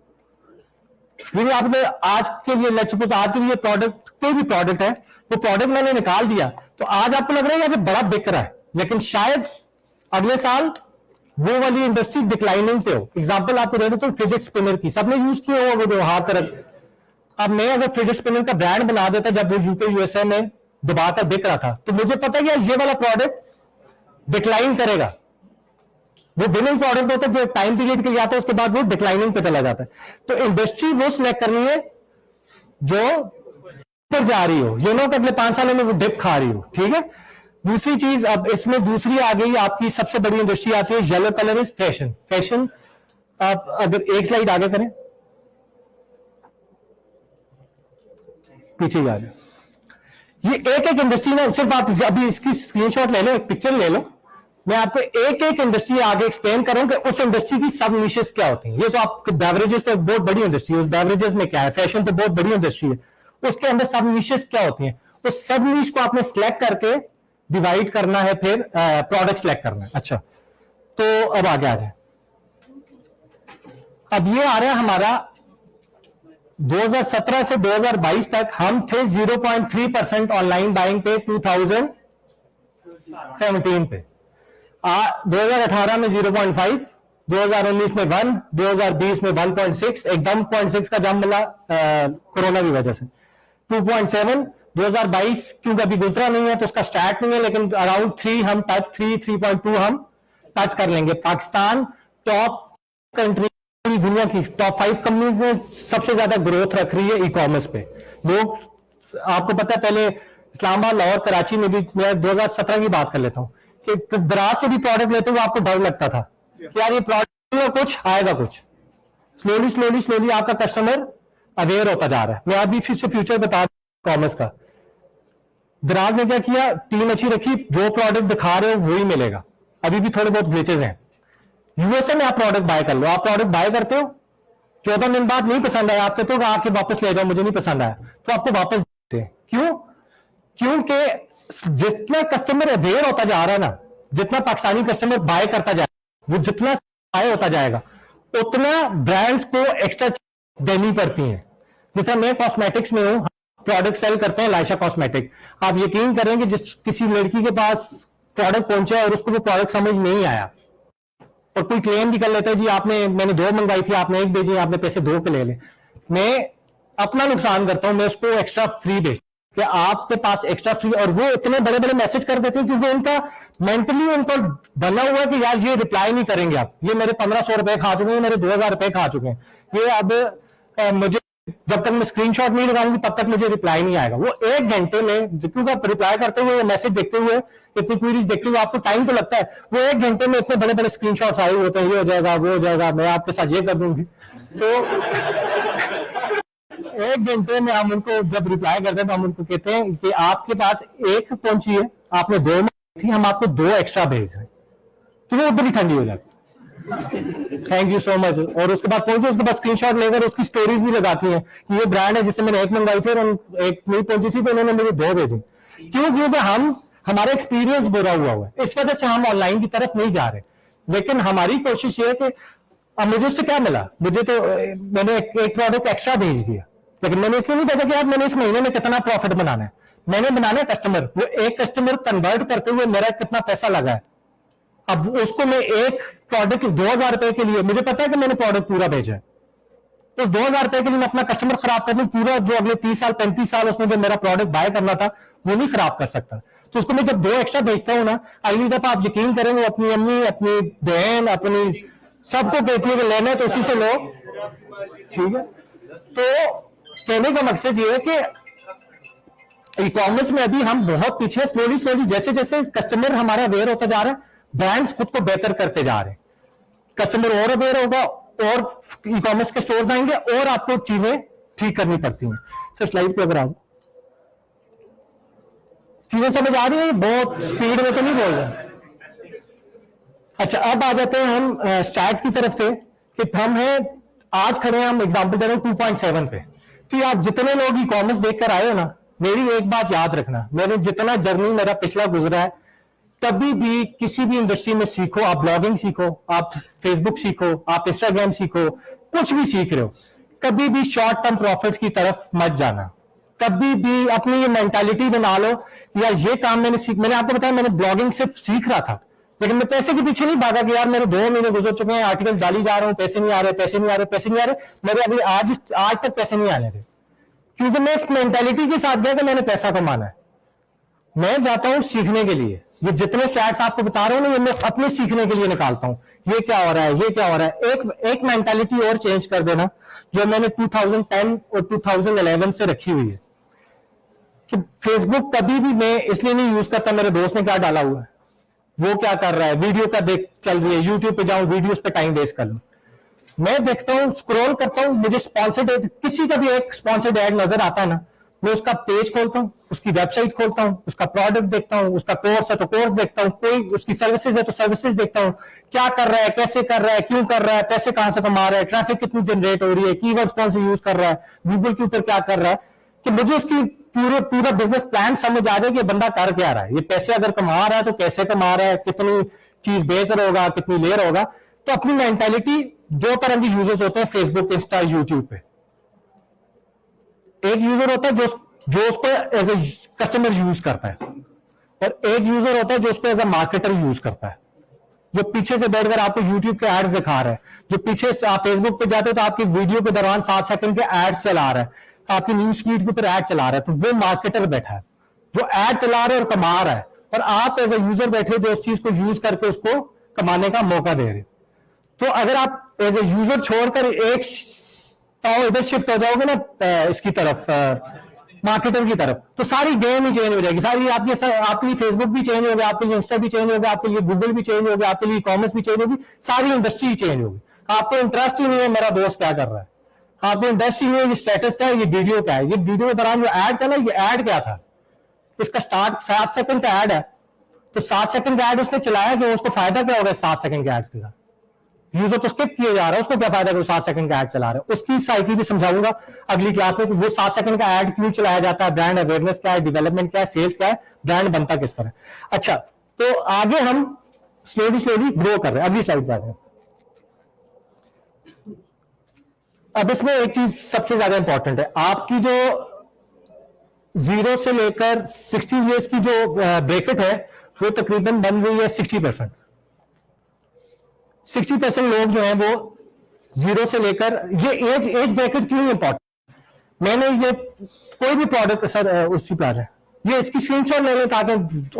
यदि आपने आज के लिए लेट्स सपोज आज के लिए प्रोडक्ट कोई भी प्रोडक्ट है, वो प्रोडक्ट मैंने निकाल दिया तो आज आपको लग रहा है कि बड़ा बिक रहा है, लेकिन शायद अगले साल वो वाली इंडस्ट्री डिक्लाइनिंग पे हो। एग्जांपल आपको दे देता हूं फिजिट स्पिनर की, सबने यूज किया होगा जो हाथ तरफ। अब मैं अगर फिजिट स्पिनर का ब्रांड बना देता जब वो यूके यूएसए में दबाकर बिक रहा था तो मुझे पता है कि ये वाला प्रोडक्ट डिक्लाइन करेगा। वो विनिंग प्रोडक्ट होता है जो टाइम पीरियड के लिए आता है, उसके बाद वो डिक्लाइनिंग पे चला जाता है। तो इंडस्ट्री वो सिलेक्ट करनी है जो ऊपर जा रही हो, ये ना कि अगले 5 सालों में वो डिप खा रही हो, ठीक है। दूसरी चीज, अब इसमें दूसरी आ गई आपकी सबसे बड़ी इंडस्ट्री आती है yellow colour is fashion. Fashion आप अगर एक स्लाइड आगे करें, पीछे जा रहे, ये एक एक इंडस्ट्री ना, सिर्फ आप अभी इसकी स्क्रीनशॉट ले लो, एक पिक्चर ले लो, मैं आपको एक एक इंडस्ट्री आगे एक्सप्लेन करूं कि उस इंडस्ट्री की सब निशेस क्या होती हैं। ये तो आप बेवरेजेस तो बहुत बड़ी इंडस्ट्री है, उस बेवरेजेस में क्या है, फैशन तो बहुत बड़ी इंडस्ट्री है, उसके अंदर सब निशेस क्या होती हैं, उस सब निश को आपने सिलेक्ट करके डिवाइड करना है, फिर प्रोडक्ट सिलेक्ट करना है। अच्छा, तो अब आगे आ जाए। अब ये आ रहा है हमारा 2017 से 2022 तक हम थे 0.3% ऑनलाइन बाइंग पे 2017 पे। 2018 में 0.5, 2019 में 1, 2020 में 1.6, एकदम 0.6 का जंप मिला कोरोना की वजह से। 2.7, 2022 क्योंकि अभी गुजरा नहीं है तो उसका स्टार्ट नहीं है, लेकिन अराउंड 3 हम टच 3.2 हम टच कर लेंगे। पाकिस्तान टॉप कंट्री, दुनिया की टॉप 5 कंपनीज में सबसे ज्यादा ग्रोथ रख रही है ई कॉमर्स पे। लोग, आपको पता है पहले इस्लामाबाद, लाहौर, कराची में भी, मैं 2017 की बात कर लेता हूं कि दराज से भी प्रोडक्ट लेते हुए आपको डर लगता था कि यार ये प्रोडक्ट में कुछ आएगा कुछ। स्लोली आपका कस्टमर अवेयर होता जा रहा है। मैं अभी फिर से फ्यूचर बता कॉमर्स का। दराज ने क्या किया, टीम अच्छी रखी, जो प्रोडक्ट दिखा रहे हो वही मिलेगा। अभी भी थोड़े बहुत ग्लिचेस हैं। यूएसए में आप प्रोडक्ट बाय कर लो, आप प्रोडक्ट बाय करते हो, 14 दिन बाद नहीं पसंद आया, आप कहते हो आके वापस ले जाओ, मुझे नहीं पसंद आया, तो आपको वापस देते हैं। क्यों? क्योंकि जितना कस्टमर अवेयर होता जा रहा है ना, जितना पाकिस्तानी कस्टमर बाय करता जा वो जितना हाई होता जाएगा उतना ब्रांड्स को एक्स्ट्रा देनी पड़ती है। जैसे मैं कॉस्मेटिक्स में हूं, प्रोडक्ट सेल करते हैं लाइशा कॉस्मेटिक। आप यकीन करेंगे जिस किसी लड़की के पास प्रोडक्ट पहुंचा और उसको वो प्रोडक्ट समझ नहीं आया और कोई क्लेम भी कर लेता है जी आपने, मैंने 2 मंगवाई थी, आपने 1 भेजी, आपने पैसे 2 के ले ले, मैं अपना नुकसान करता हूं, मैं उसको एक्स्ट्रा फ्री दे कि आपके पास एक्स्ट्रा फ्री। और वो इतने बड़े बड़े मैसेज कर देते हैं क्योंकि उनका मेंटली उनको बना हुआ है कि यार ये रिप्लाई नहीं करेंगे आप, ये मेरे 1500 रुपए खा चुके हैं, मेरे 2000 रुपए खा चुके हैं, ये अब मुझे जब तक मैं स्क्रीनशॉट नहीं लगाऊंगी तब तक मुझे रिप्लाई नहीं आएगा। वो 1 घंटे में, क्योंकि आप रिप्लाई करते हुए, मैसेज देखते हुए, इतनी क्वेरीज देखते हुए आपको टाइम तो लगता है, वो 1 घंटे में इतने बड़े बड़े स्क्रीनशॉट्स आए होते हैं, ये हो जाएगा, वो हो जाएगा, मैं आपके साथ ये कर दूंगी। तो 1 घंटे में हम उनको जब रिप्लाई करते हैं तो हम उनको कहते हैं कि आपके पास 1 पहुंची है, आपने 2 थी, हम आपको 2 एक्स्ट्रा भेज रहे हैं, तो वो उधर ही ठंडी हो जाती। Thank you so much. और उसके बाद पहुंचे, उसके बाद स्क्रीनशॉट लेकर उसकी स्टोरीज भी लगाती हैं कि ये ब्रांड है जिससे मैंने 1 मंगवाई थी और 1 नहीं पहुंची थी तो उन्होंने मुझे 2 भेजी। क्यों? क्योंकि हमारा एक्सपीरियंस बुरा हुआ है, इस वजह से हम ऑनलाइन की तरफ नहीं जा रहे। लेकिन हमारी कोशिश ये है कि अब मुझे उससे क्या मिला, मुझे तो मैंने एक प्रोडक्ट एक्स्ट्रा भेज दिया, लेकिन मैंने इसलिए नहीं देखा कि यार मैंने इस महीने में कितना प्रॉफिट बनाना है, मैंने बनाना है कस्टमर, वो एक कस्टमर कन्वर्ट करते हुए मेरा कितना पैसा लगा है। अब उसको मैं एक प्रोडक्ट 2000 रुपए के लिए, मुझे पता है कि मैंने प्रोडक्ट पूरा भेजा है, तो 2000 रुपए के लिए मैं अपना कस्टमर खराब कर दूं, पूरा जो अगले 30 साल 35 साल उसने जो मेरा प्रोडक्ट बाय करना था वो नहीं खराब कर सकता। तो उसको मैं जब 2 एक्स्ट्रा भेजता हूं ना, अगली दफा आप यकीन करेंगे अपनी अम्मी, अपनी बहन, अपनी सबको कहती है कि लेना है तो उसी से लो, ठीक है। तो कहने का मकसद ये है कि ई कॉमर्स में अभी हम बहुत पीछे, स्लोली स्लोली जैसे जैसे कस्टमर हमारा अवेयर होता जा रहा है, ब्रांड्स खुद को बेहतर करते जा रहे हैं, कस्टमर और अवेयर होगा और ई कॉमर्स के स्टोर्स आएंगे और आपको चीजें ठीक करनी पड़ती हैं। सर स्लाइड पे अगर आ जाए, चीजें समझ आ रही है, बहुत स्पीड में तो नहीं बोल रहे। अच्छा, अब आ जाते हैं हम स्टैट्स की तरफ से कि हम हैं आज खड़े हैं, हम एग्जांपल दे रहे हैं 2.7 पे। तो आप जितने लोग ई कॉमर्स देखकर आए हो ना, मेरी एक बात याद रखना, मैंने जितना जर्नी मेरा पिछला गुजरा है, कभी भी किसी भी इंडस्ट्री में सीखो, आप ब्लॉगिंग सीखो, आप फेसबुक सीखो, आप इंस्टाग्राम सीखो, कुछ भी सीख रहे हो, कभी भी शॉर्ट टर्म प्रॉफिट्स की तरफ मत जाना। कभी भी अपनी ये मेंटालिटी बना लो या ये काम मैंने आपको बताया, मैंने ब्लॉगिंग सिर्फ सीख रहा था, लेकिन मैं पैसे के पीछे नहीं भागा कि यार मेरे 2 महीने गुजर चुके हैं, आर्टिकल डाली जा रहा हूं, पैसे नहीं आ रहे, पैसे नहीं आ रहे, पैसे नहीं आ रहे, मेरे अभी आज तक पैसे नहीं आने थे, क्योंकि मैं इस मेंटालिटी के साथ गया कि मैंने पैसा कमाना है। मैं जाता हूं सीखने के लिए, ये जितने स्टैट्स आपको बता रहा हूं ना, ये मैं अपने सीखने के लिए निकालता हूं, ये क्या हो रहा है, ये क्या हो रहा है। एक मेंटालिटी और चेंज कर देना जो मैंने 2010 और 2011 से रखी हुई है कि फेसबुक कभी भी मैं इसलिए नहीं यूज करता मेरे दोस्त ने क्या डाला हुआ है, वो क्या कर रहा है, वीडियो का देख चल रही है, यूट्यूब पे जाऊं वीडियोस पे टाइम वेस्ट कर लूं। मैं देखता हूं, स्क्रॉल करता हूं, मुझे स्पॉन्सर्ड किसी का भी एक स्पॉन्सर्ड एड नजर आता है ना, मैं उसका पेज खोलता हूं, उसकी वेबसाइट खोलता हूं, उसका प्रोडक्ट देखता हूं, उसका कोर्स है तो कोर्स देखता हूं, कोई उसकी सर्विसेज है तो सर्विसेज देखता हूं, क्या कर रहा है, कैसे कर रहा है, क्यों कर रहा है, पैसे कहां से कमा रहा है, ट्रैफिक कितनी जनरेट हो रही है, कीवर्ड्स कौन से यूज कर रहा है, गूगल के ऊपर क्या कर रहा है, कि मुझे उसकी पूरा बिजनेस प्लान समझ आ जाए कि बंदा कर क्या रहा है, ये पैसे अगर कमा रहा है तो कैसे कमा रहा है, कितनी चीज बेच रहा होगा, कितनी ले रहा होगा। तो अपनी मेंटालिटी, 2 तरह के यूजर्स होते हैं फेसबुक, इंस्टा, यूट्यूब पे। एक यूजर होता है जो उसको एज ए कस्टमर यूज करता है, और एक यूजर होता है जो उसको एज ए मार्केटर यूज करता है, जो पीछे से बैठकर आपको यूट्यूब के एड्स दिखा रहा है, जो पीछे से आप फेसबुक पे जाते हो तो आपकी वीडियो के दौरान 7 सेकंड के एड्स चला रहा है, आपकी न्यूज फीड के ऊपर एड चला रहा है, तो वो मार्केटर बैठा है जो एड चला रहा है और कमा रहा है, और आप एज ए यूजर बैठे जो उस चीज को यूज करके उसको कमाने का मौका दे रहे। तो अगर आप एज ए यूजर छोड़कर एक पाव इधर शिफ्ट हो जाओगे ना इसकी तरफ, मार्केटर की तरफ, तो सारी गेम ही चेंज हो जाएगी, सारी आपके लिए फेसबुक भी चेंज होगा, आपके लिए इंस्टा भी चेंज होगा, आपके लिए गूगल भी चेंज होगा, आपके लिए कॉमर्स भी चेंज होगी, सारी इंडस्ट्री ही चेंज होगी। आपको इंटरेस्ट ही नहीं है मेरा दोस्त क्या कर रहा है, आपको इंटरेस्ट ही नहीं है ये स्टेटस क्या है, ये वीडियो क्या है, ये वीडियो के दौरान जो एड चला ये एड क्या था, इसका स्टार्ट 7 सेकंड का एड है, तो 7 सेकंड का एड उसने चलाया कि उसको फायदा क्या होगा 7 सेकंड के एड के साथ, यूजर तो स्किप किए जा रहा है, उसको क्या फायदा, 7 सेकंड का एड चला रहा है। उसकी साइकिल भी समझाऊंगा अगली क्लास में कि वो 7 सेकंड का एड क्यों चलाया जाता है, ब्रांड अवेयरनेस क्या है, डेवलपमेंट क्या है, सेल्स क्या है, ब्रांड बनता किस तरह। अच्छा, तो आगे हम स्लोली ग्रो कर रहे हैं। अगली स्लाइड पर आ जाए। अब इसमें एक चीज सबसे ज्यादा इंपॉर्टेंट है, आपकी जो 0 से लेकर 60 ईयर्स की जो ब्रैकेट है वो तकरीबन बन गई है 60%। 60% लोग जो हैं वो 0 से लेकर, ये एक ब्रैकेट क्यों इंपॉर्टेंट, मैंने ये कोई भी प्रोडक्ट सर उसी पर है, ये इसकी स्क्रीनशॉट ले लें ताकि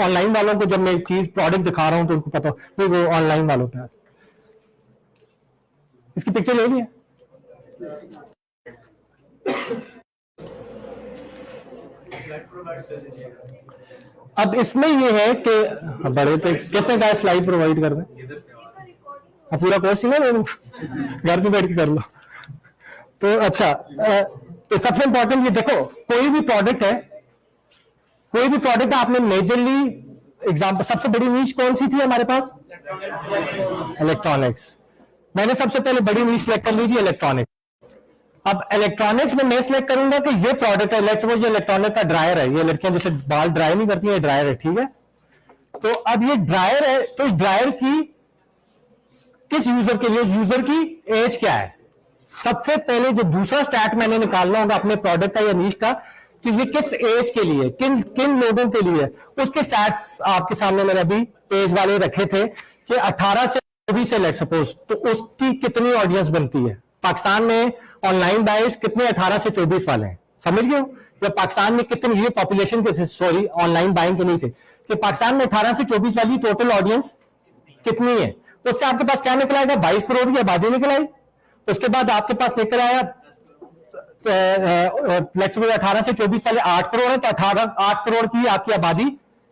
ऑनलाइन वालों को जब मैं चीज प्रोडक्ट दिखा रहा हूं तो उनको पता हो नहीं, वो ऑनलाइन वालों पे इसकी पिक्चर ले ली है। अब इसमें ये है कि बड़े पे किसने कहा स्लाइड प्रोवाइड कर दें, पूरा कोर्स ही ना घर पे बैठ के कर लो। तो अच्छा, तो सबसे इंपॉर्टेंट ये देखो, कोई भी प्रोडक्ट है आपने मेजरली एग्जांपल, सबसे बड़ी नीश कौन सी थी हमारे पास, इलेक्ट्रॉनिक्स। मैंने सबसे पहले बड़ी नीश सिलेक्ट कर लीजिए इलेक्ट्रॉनिक्स। अब इलेक्ट्रॉनिक्स में मैं सिलेक्ट करूंगा कि ये प्रोडक्ट है, लेट्स सपोज ये इलेक्ट्रॉनिक का ड्रायर है, ये लड़कियां जैसे बाल ड्राई नहीं करती है, ड्रायर है, ठीक है। तो अब ये ड्रायर है, तो इस ड्रायर की किस यूजर के लिए, यूजर की एज क्या है। सबसे पहले जो दूसरा स्टैट मैंने निकालना होगा अपने प्रोडक्ट का या नीश का, कि ये किस एज के लिए, किन लोगों के लिए, उसके स्टैट्स आपके सामने मैंने अभी एज वाले रखे थे कि 18 से 24 से लेट सपोज, तो उसकी कितनी ऑडियंस बनती है। पाकिस्तान में ऑनलाइन बायर्स कितने 18 से 24 वाले हैं, समझ गए हो। या पाकिस्तान में कितनी, ये पॉपुलेशन के, सॉरी ऑनलाइन बाइंग के नहीं थे, कि पाकिस्तान में 18 से 24 वाली टोटल ऑडियंस कितनी है। तो उससे आपके पास क्या निकल आएगा, 22 करोड़ की आबादी निकल आई। उसके बाद आपके पास निकल आया 18 से 24 वाले 8 करोड़ है, तो 8 करोड़ की आपकी आबादी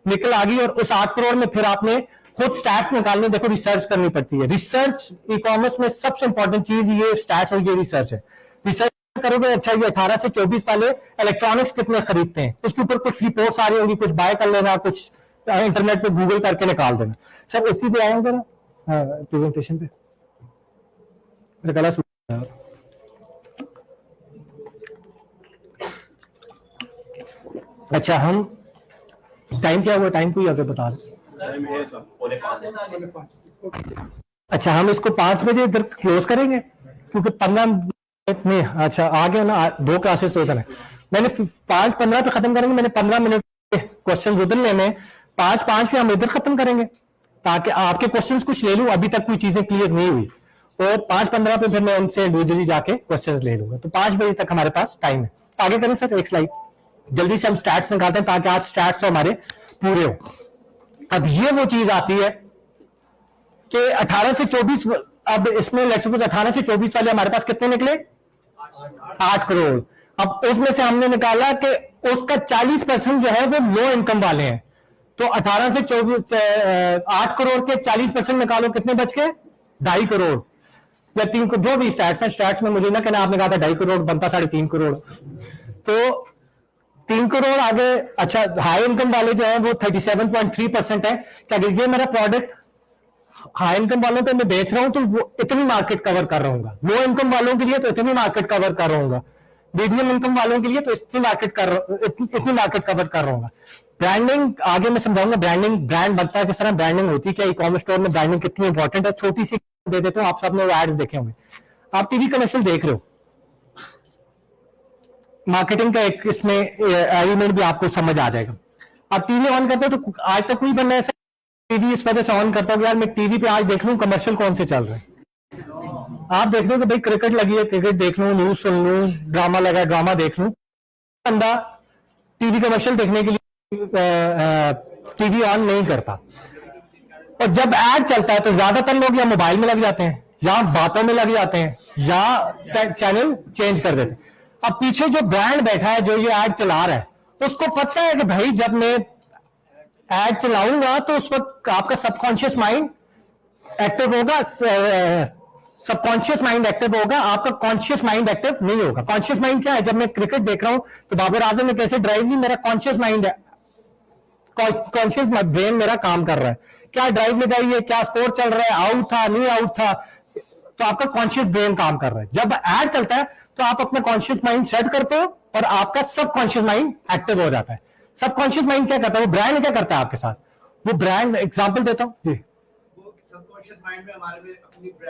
निकल आ गई। और उस 8 करोड़ में फिर आपने खुद स्टैट्स निकालने, देखो रिसर्च करनी पड़ती है। रिसर्च ई कॉमर्स में सबसे इंपॉर्टेंट चीज ये स्टैट्स और ये रिसर्च है। रिसर्च करोगे, अच्छा ये 18 से 24 वाले इलेक्ट्रॉनिक्स कितने खरीदते हैं, उसके ऊपर कुछ रिपोर्ट्स आ रही होंगी, कुछ बाय कर लेना, कुछ इंटरनेट पे गूगल करके निकाल देना। सर उसी पे आए जरा प्रेजेंटेशन पे, मेरा गला सूख रहा है। अच्छा, हम टाइम क्या हुआ, टाइम को ही आगे बता दें। अच्छा, हम इसको 5 बजे इधर क्लोज करेंगे क्योंकि 15 मिनट में, अच्छा आ गया ना, 2 क्लासेस तो उधर है। मैंने 5:15 पे खत्म करेंगे, मैंने 15 मिनट क्वेश्चन उधर लेने, 5:05 पे हम इधर खत्म करेंगे ताकि आपके क्वेश्चंस कुछ ले लूं, अभी तक कोई चीजें क्लियर नहीं हुई, और 5:15 पे फिर मैं उनसे इंडिविजुअली जाके क्वेश्चंस ले लूंगा। तो 5 बजे तक हमारे पास टाइम है। आगे करें सर, एक स्लाइड जल्दी से हम स्टैट्स निकालते हैं ताकि आज स्टैट्स तो हमारे पूरे हो। अब ये वो चीज आती है कि 18 से 24, अब इसमें लेट्स सपोज 18 से 24 वाले हमारे पास कितने निकले, 8 करोड़। अब उसमें से हमने निकाला कि उसका 40% जो है वो लो इनकम वाले हैं। तो 18 से 24, 8 करोड़ के 40% निकालो, कितने बच गए, 2.5 करोड़ या 3 करोड़, जो भी स्टैट्स है। स्टैट्स में मुझे ना कहना, आपने कहा था 2.5 करोड़ बनता 3.5 करोड़, तो 3 करोड़ आगे। अच्छा, हाई इनकम वाले जो है वो 37.3% है। क्या ये मेरा प्रोडक्ट हाई इनकम वालों पे मैं बेच रहा हूं तो वो इतनी मार्केट कवर कर रहा हूँ, लो इनकम वालों के लिए तो इतनी मार्केट कवर कर रहा हूँ, मीडियम इनकम वालों के लिए तो इतनी मार्केट कवर कर रहा हूँ। ब्रांडिंग आगे मैं समझाऊंगा, ब्रांड बनता है किस तरह, ब्रांडिंग होती है क्या, ई कॉमर्स स्टोर में ब्रांडिंग कितनी इंपॉर्टेंट है। छोटी सी दे देता हूँ, आप सबने वो एड्स देखे होंगे, आप टीवी कमर्शियल देख रहे हो, मार्केटिंग का एक इसमें एलिमेंट भी आपको समझ आ जाएगा। आप टीवी ऑन करते हो तो आज तक कोई बंदा ऐसा टीवी इस वजह से ऑन करता हूँ यार मैं टीवी पे आज देख लूं कमर्शियल कौन से चल रहे हैं। आप देख लो कि भाई क्रिकेट लगी है, क्रिकेट देख लूं, न्यूज सुन लूं, ड्रामा लगा है, ड्रामा देख लूं। बंदा टीवी कमर्शियल देखने के लिए टीवी ऑन नहीं करता। और जब एड चलता है तो ज्यादातर लोग या मोबाइल में लग जाते हैं या बातों में लग जाते हैं या चैनल चेंज कर देते हैं। अब पीछे जो ब्रांड बैठा है जो ये एड चला रहा है उसको पता है कि भाई जब मैं एड चलाऊंगा तो उस वक्त आपका सबकॉन्शियस माइंड एक्टिव होगा, सबकॉन्शियस माइंड एक्टिव होगा, आपका कॉन्शियस माइंड एक्टिव नहीं होगा। कॉन्शियस माइंड क्या है, जब मैं क्रिकेट देख रहा हूं तो बाबर आजम ने कैसे ड्राइव की, मेरा कॉन्शियस माइंड है, कॉन्शियस ब्रेन मेरा काम कर रहा है, क्या ड्राइव लगाई है, क्या स्कोर चल रहा है, आउट था नहीं आउट था, तो आपका कॉन्शियस ब्रेन काम कर रहा है। जब एड चलता है तो आप अपना कॉन्शियस माइंड सेट करते हो और आपका सबकॉन्शियस माइंड एक्टिव हो जाता है। सबकॉन्शियस माइंड क्या करता है, वो ब्रांड क्या करता है आपके साथ, वो ब्रांड एग्जांपल देता हूं जी, वो सबकॉन्शियस माइंड में हमारे में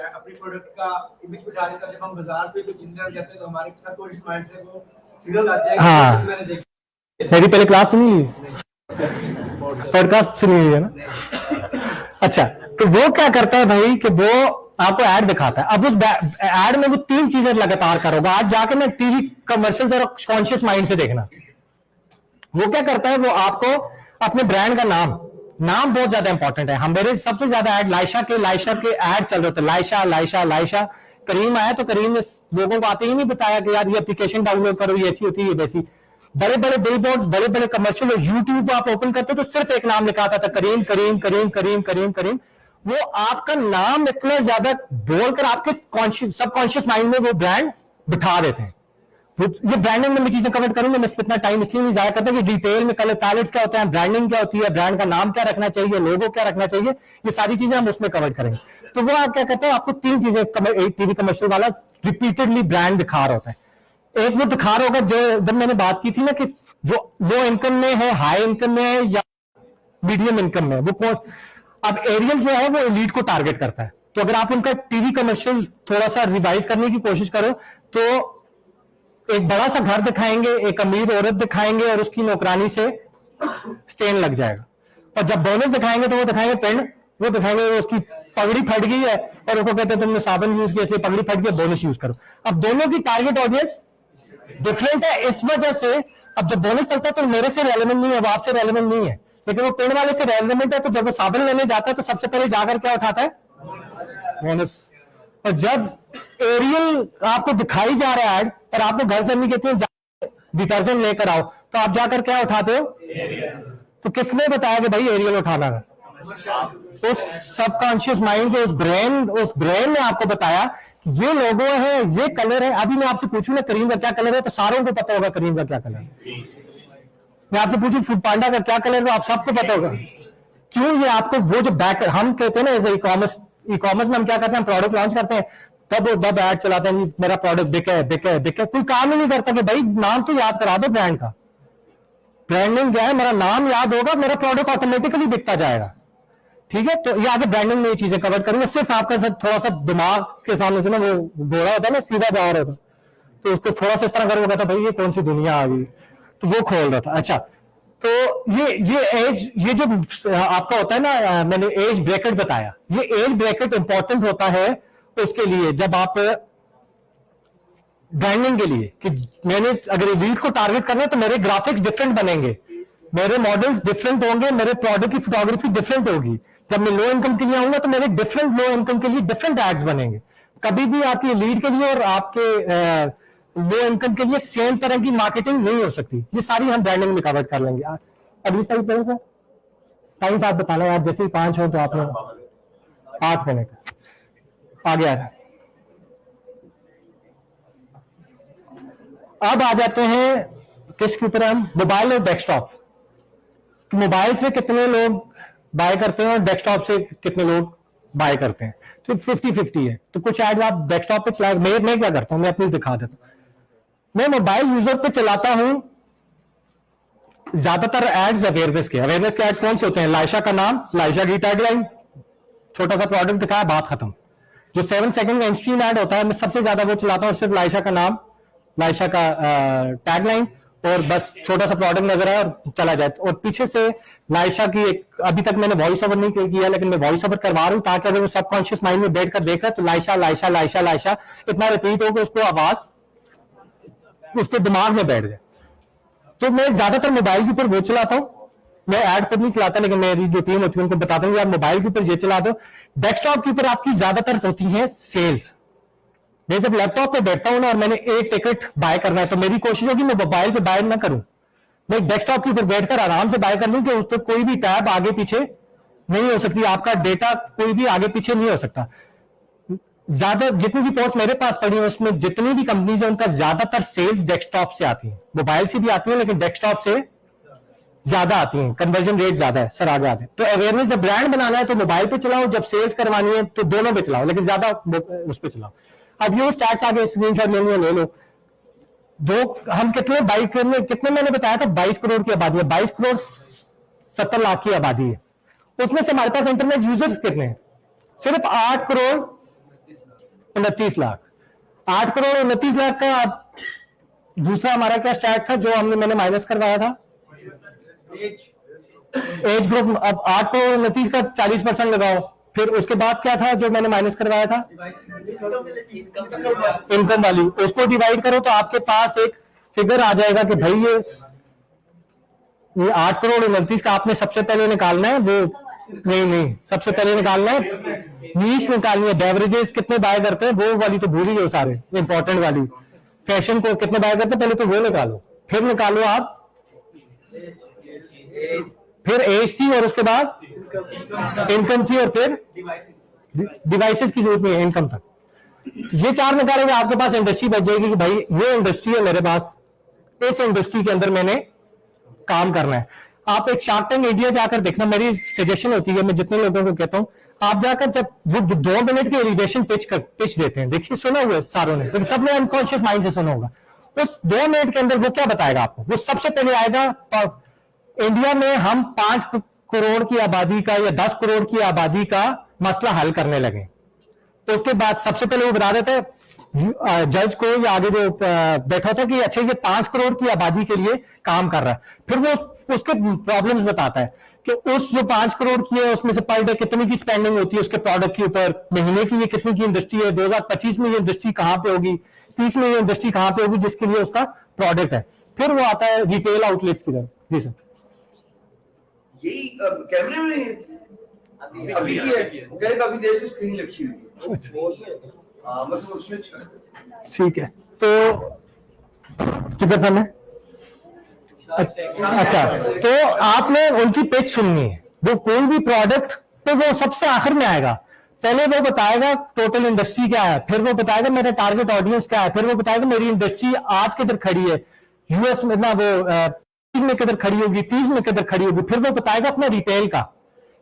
अपनी प्रोडक्ट का इमेज बिठा देता है। जब हम बाजार से कोई चीज लेने जाते हैं तो हमारे सबकॉन्शियस माइंड से वो सिग्नल आते हैं हाँ। कि मैंने देखी मेरी पहले क्लास सुनी ली, पॉडकास्ट सुनी हुई है ना। अच्छा, तो वो क्या करता है भाई कि वो आपको ऐड दिखाता है। अब उस ऐड में वो 3 चीजें लगातार करोगे। आज जाके ना टीवी कमर्शियल जरा कॉन्शियस माइंड से देखना। वो क्या करता है, वो आपको अपने ब्रांड का नाम बहुत ज्यादा इंपॉर्टेंट है। हमारे सबसे ज्यादा ऐड लाइशा के ऐड चल रहे थे। लाइशा करीम आया तो करीम ने लोगों को आते ही नहीं बताया कि यार ये एप्लीकेशन डाउनलोड करो, ये ऐसी होती है, ये वैसी। बड़े बड़े बिलबोर्ड्स, बड़े बड़े कमर्शियल, और यूट्यूब आप ओपन करते तो सिर्फ एक नाम लिखा आता था, करीम करीम करीम करीम करीम करीम। वो आपका नाम इतना ज्यादा बोलकर आपके सबकॉन्शियस माइंड में वो ब्रांड बिठा देते हैं। ये ब्रांडिंग में मैं चीजें कवर करूंगा, मैं इतना टाइम इसलिए नहीं जाया करता कि डिटेल में कलर पैलेट क्या होता है, ब्रांडिंग क्या होती है, ब्रांड का नाम क्या रखना चाहिए, लोगो क्या रखना चाहिए, ये सारी चीजें हम उसमें कवर करेंगे। तो वो आप क्या कहते हैं, आपको 3 चीजें टीवी कमर्शियल वाला रिपीटेडली ब्रांड दिखा रहा होता है। एक वो दिखा रहा होगा जो जब मैंने बात की थी ना कि जो लो इनकम में है, हाई इनकम में है या मीडियम इनकम में, वो कौन। अब एरियल जो है वो एलीट को टारगेट करता है। तो अगर आप उनका टीवी कमर्शियल थोड़ा सा रिवाइज करने की कोशिश करो तो एक बड़ा सा घर दिखाएंगे, एक अमीर औरत दिखाएंगे और उसकी नौकरानी से स्टेन लग जाएगा। और जब बोनस दिखाएंगे तो वो दिखाएंगे पेन, वो दिखाएंगे उसकी पगड़ी फट गई है और उसको कहते हैं तुमने साबुन यूज किया इसलिए पगड़ी फट गई, बोनस यूज करो। अब दोनों की टारगेट ऑडियंस डिफरेंट है। इस वजह से अब जब बोनस चलता है तो मेरे से रेलेवेंट नहीं है, वो आपसे रेलेवेंट नहीं है, लेकिन वो पेन वाले से रेलेवेंट है। तो जब वो साबुन लेने जाता है तो सबसे पहले जाकर क्या उठाता है, बोनस। और जब एरियल आपको दिखाई जा रहा है ऐड, पर आपको घर से नहीं कहते हैं डिटर्जेंट लेकर आओ, तो आप जाकर क्या उठाते हो, तो किसने बताया कि भाई एरियल उठाना है? उस सबकॉन्शियस माइंड के उस ब्रेन ने आपको बताया कि ये लोगो है, ये कलर है। अभी मैं आपसे पूछूं ना करीम का क्या कलर है, तो सारों को पता होगा करीम का क्या कलर है। मैं आपसे पूछूं फूड पांडा का क्या कलर है, तो आप सबको पता होगा। क्यों? ये आपको वो जो बैक हम कहते हैं ना, एज ई कॉमर्स में हम क्या करते हैं, हम प्रोडक्ट लॉन्च करते हैं, तब ऐड चलाते हैं, मेरा प्रोडक्ट बिके। कोई काम ही नहीं करता कि भाई नाम तो याद करा दो ब्रांड का। ब्रांडिंग क्या है, मेरा नाम याद होगा, मेरा प्रोडक्ट ऑटोमेटिकली बिकता जाएगा। ठीक है, तो ये आगे ब्रांडिंग में ये चीजें कवर करूंगा। सिर्फ आपका थोड़ा सा दिमाग के सामने से ना वो घोड़ा होता है ना, सीधा जा रहा था, तो उसको थोड़ा सा इस तरह करूंगा था, भाई ये कौन सी दुनिया आ गई, तो वो खोल रहा था। अच्छा, तो ये एज, ये जो आपका होता है ना, मैंने एज ब्रैकेट बताया, ये एज ब्रैकेट इंपॉर्टेंट होता है उसके लिए जब आप ब्रांडिंग के लिए कि मैंने अगर लीड को टारगेट करना है तो मेरे ग्राफिक्स डिफरेंट बनेंगे, मेरे मॉडल्स डिफरेंट होंगे, मेरे प्रोडक्ट की फोटोग्राफी डिफरेंट होगी। जब मैं लो इनकम के लिए आऊंगा तो मेरे डिफरेंट लो इनकम के लिए डिफरेंट एड्स बनेंगे। कभी भी आपकी लीड के लिए और आपके लो इनकम के लिए सेम तरह की मार्केटिंग नहीं हो सकती। ये सारी हम ब्रांडिंग में कवर कर लेंगे। अगली साइड पर सर टाइम आप बताना यार, जैसे ही 5 हो तो आपने 8 मिनट आ गया है। अब आ जाते हैं किसके ऊपर, हम मोबाइल और डेस्कटॉप। मोबाइल से कितने लोग बाय करते हैं और डेस्कटॉप से कितने लोग बाय करते हैं, तो 50-50 है। तो कुछ ऐड आप डेस्कटॉप पे चला, मैं क्या करता हूं, मैं अपनी दिखा देता हूं। मैं मोबाइल यूजर पे चलाता हूं ज्यादातर एड्स अवेयरनेस के एड्स कौन से होते हैं, लाइशा का नाम, लाइशा की टैगलाइन, छोटा सा प्रोडक्ट दिखाया, बात खत्म। जो 7 सेकंड का इंस्ट्रीम एड होता है, मैं सबसे ज्यादा वो चलाता हूं, सिर्फ लाइशा का नाम, लाइशा का टैगलाइन, और बस छोटा सा प्रोडक्ट नजर आया और चला जाए। और पीछे से लाइशा की एक, अभी तक मैंने वॉइस ओवर नहीं किया, लेकिन मैं वॉइस ओवर करवा रहा हूं ताकि अगर वो सबकॉन्शियस माइंड में बैठकर देखा तो लाइशा लाइशा लाइशा लाइशा इतना रिपीट हो कि उसको आवाज उसके दिमाग में बैठ जाए। तो मैं ज्यादातर मोबाइल के ऊपर वो चलाता हूं, मैं ऐड खुद नहीं चलाता, लेकिन मेरी जो टीम होती है उनको बताता हूँ आप मोबाइल के ऊपर ये चला दो। डेस्कटॉप के ऊपर आपकी ज्यादातर होती है सेल्स। मैं जब लैपटॉप पे बैठता हूं ना और मैंने एक टिकट बाय करना है तो मेरी कोशिश होगी मैं मोबाइल पे बाय ना करूं, मैं डेस्कटॉप के ऊपर बैठकर आराम से बाय कर लूं कि उस पर कोई भी टैब आगे पीछे नहीं हो सकती, आपका डेटा कोई भी आगे पीछे नहीं हो सकता। ज्यादा जितनी भी पोस्ट मेरे पास पड़ी है उसमें जितनी भी कंपनीज है उनका ज्यादातर सेल्स डेस्कटॉप से आती है, मोबाइल से भी आती है लेकिन डेस्कटॉप से ज्यादा आती है, कन्वर्जन रेट ज्यादा है। सर आगे आते हैं। तो अवेयरनेस जब ब्रांड बनाना है तो मोबाइल पे चलाओ, जब सेल्स करवानी है तो दोनों पे चलाओ, लेकिन ज्यादा उस पर चलाओ। अब ये स्टैट्स आगे स्क्रीनशॉट ले लो। हम कितने बाइक में, कितने मैंने बताया था 22 करोड़ की आबादी है, 22 करोड़ 70 लाख की आबादी है। उसमें से हमारे पास इंटरनेट यूजर्स कितने हैं, सिर्फ 8 करोड़ 29 लाख। 8 करोड़ 29 लाख का आप दूसरा हमारा क्या स्टैट था जो मैंने माइनस करवाया था? Age group. अब 8 करोड़ 29 का 40% लगाओ, फिर उसके बाद क्या था जो मैंने माइनस करवाया था? इनकम वाली। उसको डिवाइड करो तो आपके पास एक फिगर आ जाएगा कि भाई ये 8 करोड़ 29 का आपने सबसे पहले निकालना है। वो नहीं, सबसे पहले निकालना है नीश निकालनी है। बेवरेजेस कितने बाय करते हैं वो वाली तो भूल ही हो सारे, इंपॉर्टेंट वाली। फैशन को कितने बाय करते हैं पहले तो वो निकालो, फिर निकालो आप, फिर एज थी और उसके बाद इनकम थी और फिर डिवाइसेस की जरूरत नहीं है इनकम तक। ये 4 निकालेंगे आपके पास इंडस्ट्री बच जाएगी कि भाई ये इंडस्ट्री है मेरे पास, इस इंडस्ट्री के अंदर मैंने काम करना है। आप एक शार्क टैंक इंडिया जाकर देखना, मेरी सजेशन होती है, मैं जितने लोगों को कहता हूं आप जाकर जब वो 2 मिनट की एलिवेशन पिच देते हैं, देखिए सुना हुआ है सारों ने, तो सबने अनकॉन्शियस माइंड से सुना होगा। उस 2 मिनट के अंदर वो क्या बताएगा आपको? वो सबसे पहले आएगा इंडिया में हम 5 करोड़ की आबादी का या 10 करोड़ की आबादी का मसला हल करने लगे। तो उसके बाद सबसे पहले वो बता देते हैं जज को या आगे जो बैठा था कि अच्छा ये 5 करोड़ की आबादी के लिए काम कर रहा है। फिर वो उसके प्रॉब्लम्स बताता है कि उस जो 5 करोड़ की है उसमें से पर डे कितनी की स्पेंडिंग होती है उसके प्रोडक्ट के ऊपर, महीने की ये कितनी की इंडस्ट्री है, 2025 में ये इंडस्ट्री कहां पे होगी, 30 में ये इंडस्ट्री कहां पे होगी जिसके लिए उसका प्रोडक्ट है। फिर वो आता है रिटेल आउटलेट्स की तरफ। जी सर, यही कैमरे में अभी की है, वो कह रहे काफी देर से स्क्रीन रखी हुई है। हाँ बस वो स्विच कर दो। ठीक है, तो किधर था मैं? अच्छा, तो आपने उनकी पिच सुननी है। वो कोई भी प्रोडक्ट तो वो सबसे आखिर में आएगा। पहले वो बताएगा टोटल इंडस्ट्री क्या है, फिर वो बताएगा मेरा टारगेट ऑडियंस क्या है, फिर वो बताएगा मेरी इंडस्ट्री आज किधर खड़ी है, यूएस में ना वो 30 में किधर खड़ी होगी, 30 में किधर खड़ी होगी। फिर वो बताएगा अपना रिटेल का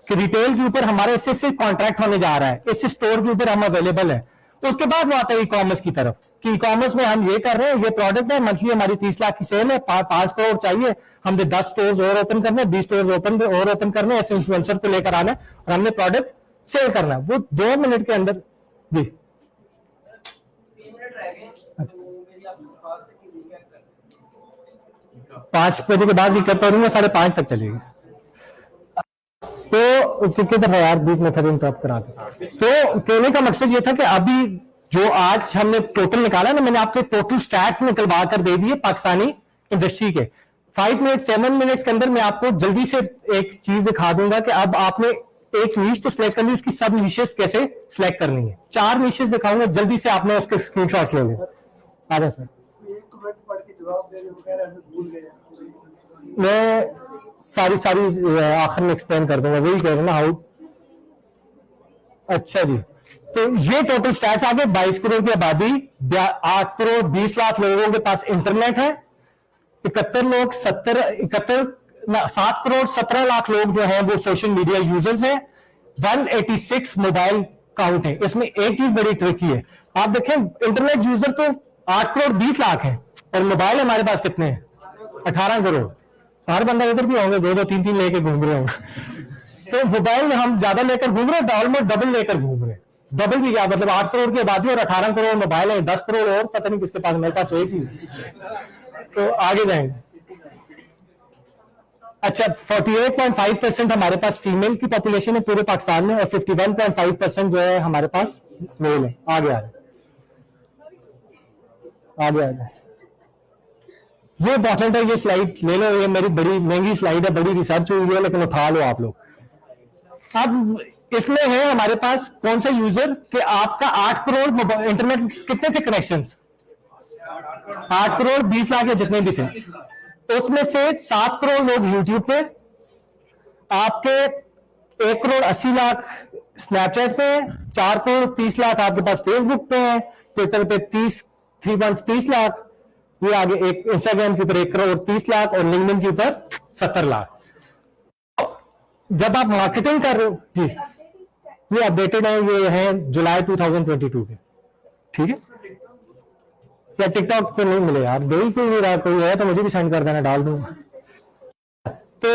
कि रिटेल के ऊपर हमारे इससे कॉन्ट्रैक्ट होने जा रहा है, इस स्टोर के ऊपर हम अवेलेबल है। उसके बाद वो आता है ई कॉमर्स की तरफ कि ई कॉमर्स में हम ये कर रहे हैं, ये प्रोडक्ट है, मंथली हमारी 30 लाख की सेल है, 5 करोड़ चाहिए, हमने 10 स्टोर्स और ओपन करने, 20 स्टोर्स और ओपन करने, ऐसे इन्फ्लुएंसर को लेकर आना है और हमने प्रोडक्ट सेल करना है। वो 2 मिनट के अंदर। जी 3 मिनट रह गए तो मेरी आपको दरख्वास्त है कि रिकैप कर 5 बजे के बाद भी कर पाऊंगा, 5:30 तक चलेगी। तो किधर है यार, बीच में फिर इंटरप्ट करा दे। तो कहने का मकसद ये था कि अभी जो आज हमने टोटल निकाला ना, मैंने आपके टोटल स्टैट्स निकलवा कर दे दिए पाकिस्तानी इंडस्ट्री के। 5 मिनट 7 मिनट्स के अंदर मैं आपको जल्दी से एक चीज दिखा दूंगा कि अब आपने एक नीश तो सिलेक्ट कर ली, उसकी सब नीशेस कैसे सिलेक्ट करनी है। 4 नीशेस दिखाऊंगा, जल्दी से आपने उसके स्क्रीनशॉट्स ले लें। आ जाए सर, एक कमेंट पढ़ के जवाब दे रहे हो, कह रहे हैं भूल गए। मैं सारी आखिर में एक्सप्लेन कर दूंगा, वही कह रहे ना हाउ। अच्छा जी, तो ये टोटल स्टैट्स आ गए। 22 करोड़ की आबादी, 8 करोड़ 20 लाख लोगों के पास इंटरनेट है, 7 करोड़ 17 लाख लोग जो हैं वो सोशल मीडिया यूजर्स हैं, 186 मोबाइल काउंट है। इसमें एक चीज बड़ी ट्रिकी है, आप देखें इंटरनेट यूजर तो 8 करोड़ 20 लाख है और मोबाइल हमारे पास कितने हैं? 18 करोड़। हर बंदा इधर भी होंगे 2-2 3-3 लेके घूम रहे होंगे। तो मोबाइल हम ज्यादा लेकर घूम रहे हैं, ऑलमोस्ट डबल लेकर घूम रहे हैं। डबल भी क्या मतलब, 8 करोड़ की आबादी और 18 करोड़ मोबाइल है, 10 करोड़ और पता नहीं किसके पास, मेरे पास तो एक ही। तो आगे जाएंगे। अच्छा, 48.5% हमारे पास फीमेल की पॉपुलेशन है पूरे पाकिस्तान में और 51.5% जो है हमारे पास मेल है। आगे आ जाए, आगे आ जाए। ये इंपॉर्टेंट है, ये स्लाइड ले लो, ये मेरी बड़ी महंगी स्लाइड है, बड़ी रिसर्च हुई है, लेकिन उठा लो आप लोग। अब इसमें है हमारे पास कौन सा यूजर कि आपका 8 करोड़ इंटरनेट कितने थे कनेक्शन? 8 करोड़ 20 लाख या जितने भी थे, उसमें से 7 करोड़ लोग यूट्यूब पे, आपके 1 करोड़ 80 लाख स्नैपचैट पे है, 4 करोड़ 30 लाख आपके पास फेसबुक पे है, ट्विटर पे 30 लाख, ये आगे एक इंस्टाग्राम के ऊपर 1 करोड़ 30 लाख और लिंक्डइन के ऊपर 70 लाख। जब आप मार्केटिंग कर रहे हो जी, ये अपडेटेड है, ये है जुलाई 2022 के, ठीक है। क्या टिकटॉक पे नहीं मिले यार, बिल्कुल नहीं रहा, कोई है तो मुझे भी सेंड कर देना, डाल दूंगा। तो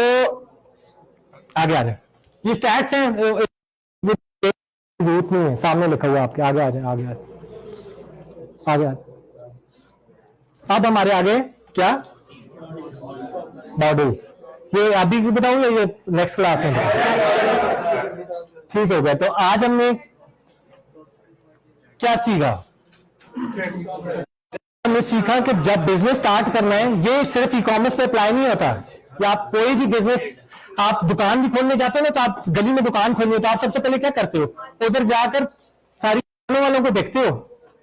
आगे आ जाए, ये स्टैट्स हैं रूट नहीं है, सामने लिखा हुआ आपके, आगे आ जाए, आगे आगे। अब हमारे आगे क्या मॉडल, ये अभी भी बताऊं या ये नेक्स्ट क्लास में? ठीक हो गया। तो आज हमने क्या सीखा? हमने सीखा कि जब बिजनेस स्टार्ट करना है, ये सिर्फ ई कॉमर्स पे अप्लाई नहीं होता। या आप कोई भी बिजनेस, आप दुकान भी खोलने जाते हो ना, तो आप गली में दुकान खोलनी हो तो आप सबसे पहले क्या करते हो? उधर जाकर सारी दुकानों वालों को देखते हो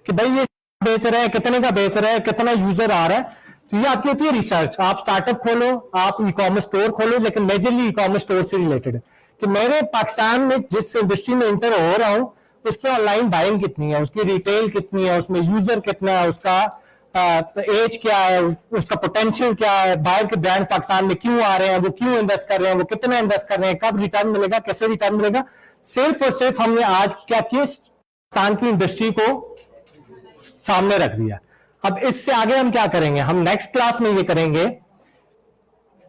कि भाई ये बेच रहा है, कितने का बेच रहा है, कितना यूजर आ रहा है। तो ये आपकी होती है रिसर्च। आप स्टार्टअप खोलो, आप ई कॉमर्स स्टोर खोलो, लेकिन मेजरली ई कॉमर्स स्टोर से रिलेटेड है कि मेरे पाकिस्तान में जिस इंडस्ट्री में इंटर हो रहा हूँ उसकी ऑनलाइन बाइंग कितनी है, उसकी रिटेल कितनी है, उसमें यूजर कितना है, उसका एज क्या है, उसका पोटेंशियल क्या है, बाहर के ब्रांड पाकिस्तान में क्यों आ रहे हैं, वो क्यों इन्वेस्ट कर रहे हैं, वो कितना इन्वेस्ट कर रहे हैं, कब रिटर्न मिलेगा, कैसे रिटर्न मिलेगा। सिर्फ और सिर्फ हमने आज क्या किया, पाकिस्तान की इंडस्ट्री को सामने रख दिया। अब इससे आगे हम क्या करेंगे? हम नेक्स्ट क्लास में ये करेंगे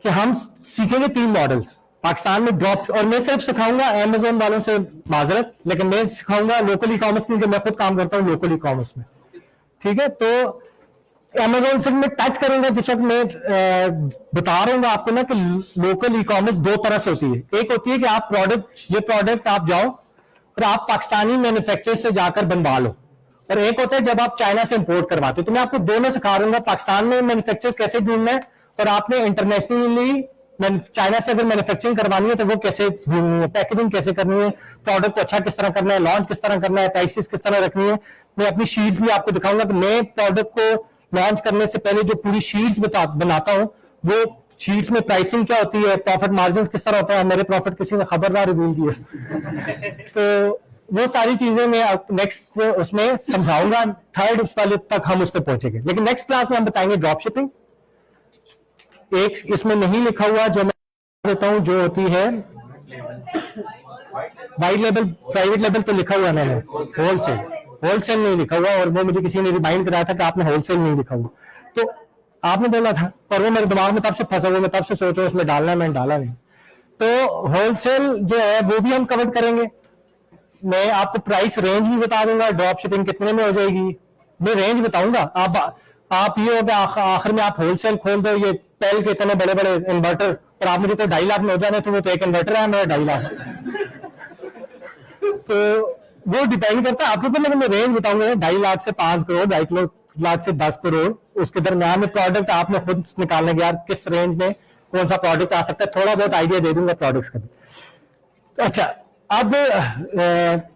कि हम सीखेंगे 3 मॉडल्स पाकिस्तान में ड्रॉप, और मैं सिर्फ सिखाऊंगा अमेज़न वालों से माजरत, लेकिन मैं सिखाऊंगा लोकल ई कॉमर्स, क्योंकि मैं खुद काम करता हूं लोकल ई कॉमर्स में। ठीक है, तो अमेज़न से मैं टच करूंगा जिस वक्त मैं बता रहा हूँ आपको ना कि लोकल ई कॉमर्स 2 तरह से होती है। एक होती है कि आप ये प्रोडक्ट आप जाओ और आप पाकिस्तानी मैन्युफैक्चरर से जाकर बनवा लो, और एक होता है जब आप चाइना से इंपोर्ट करवाते हो। तो मैं आपको दोनों सिखा दूंगा, पाकिस्तान में मैन्युफैक्चर कैसे ढूंढना है, और आपने इंटरनेशनली चाइना से अगर मैन्युफैक्चरिंग करवानी है तो वो कैसे ढूंढनी है, पैकेजिंग कैसे करनी है, प्रोडक्ट को अच्छा किस तरह करना है, लॉन्च किस तरह करना है, प्राइसेस किस तरह रखनी है। मैं अपनी शीट्स भी आपको दिखाऊंगा कि मैं प्रोडक्ट को लॉन्च करने से पहले जो पूरी शीट्स बनाता हूं, वो शीट्स में प्राइसिंग क्या होती है, प्रॉफिट मार्जिन किस तरह होता है। मेरे प्रॉफिट किसी ने खबरदार रिवील किया तो वो सारी चीजें मैं नेक्स्ट उसमें समझाऊंगा। 3rd वाले तक हम उस पर पहुंचेंगे, लेकिन नेक्स्ट क्लास में हम बताएंगे ड्रॉप शिपिंग। एक इसमें नहीं लिखा हुआ जो मैं देता हूं, जो होती है वाइट लेवल, प्राइवेट लेवल तो लिखा हुआ मैंने, होलसेल नहीं लिखा हुआ, और वो मुझे किसी ने रिमाइंड कराया था कि आपने होलसेल नहीं लिखा हुआ, तो आपने बोला था, पर वो मेरे दिमाग में तब से फंसा हुआ, मैं तब से सोच रहा हूं उसमें डालना है, मैंने डाला नहीं। तो होलसेल जो है वो भी हम कवर करेंगे। मैं आपको प्राइस रेंज भी बता दूंगा, ड्रॉप शिपिंग कितने में हो जाएगी, मैं रेंज बताऊंगा। आप ये हो गया आखिर में आप होलसेल खोल दो, ये पेल के इतने बड़े बड़े इन्वर्टर, और आप मुझे तो 2.5 लाख में हो जाने, तो वो तो एक इन्वर्टर है मेरा 2.5 लाख तो वो डिपेंड करता है आपके ऊपर, लेकिन मैं रेंज बताऊंगा 2.5 लाख से 5 करोड़, 2.5 लाख से 10 करोड़, उसके दरमियान में प्रोडक्ट आपने खुद निकालने के, यार किस रेंज में कौन सा प्रोडक्ट आ सकता है, थोड़ा बहुत आइडिया दे दूंगा प्रोडक्ट्स का। अच्छा, अब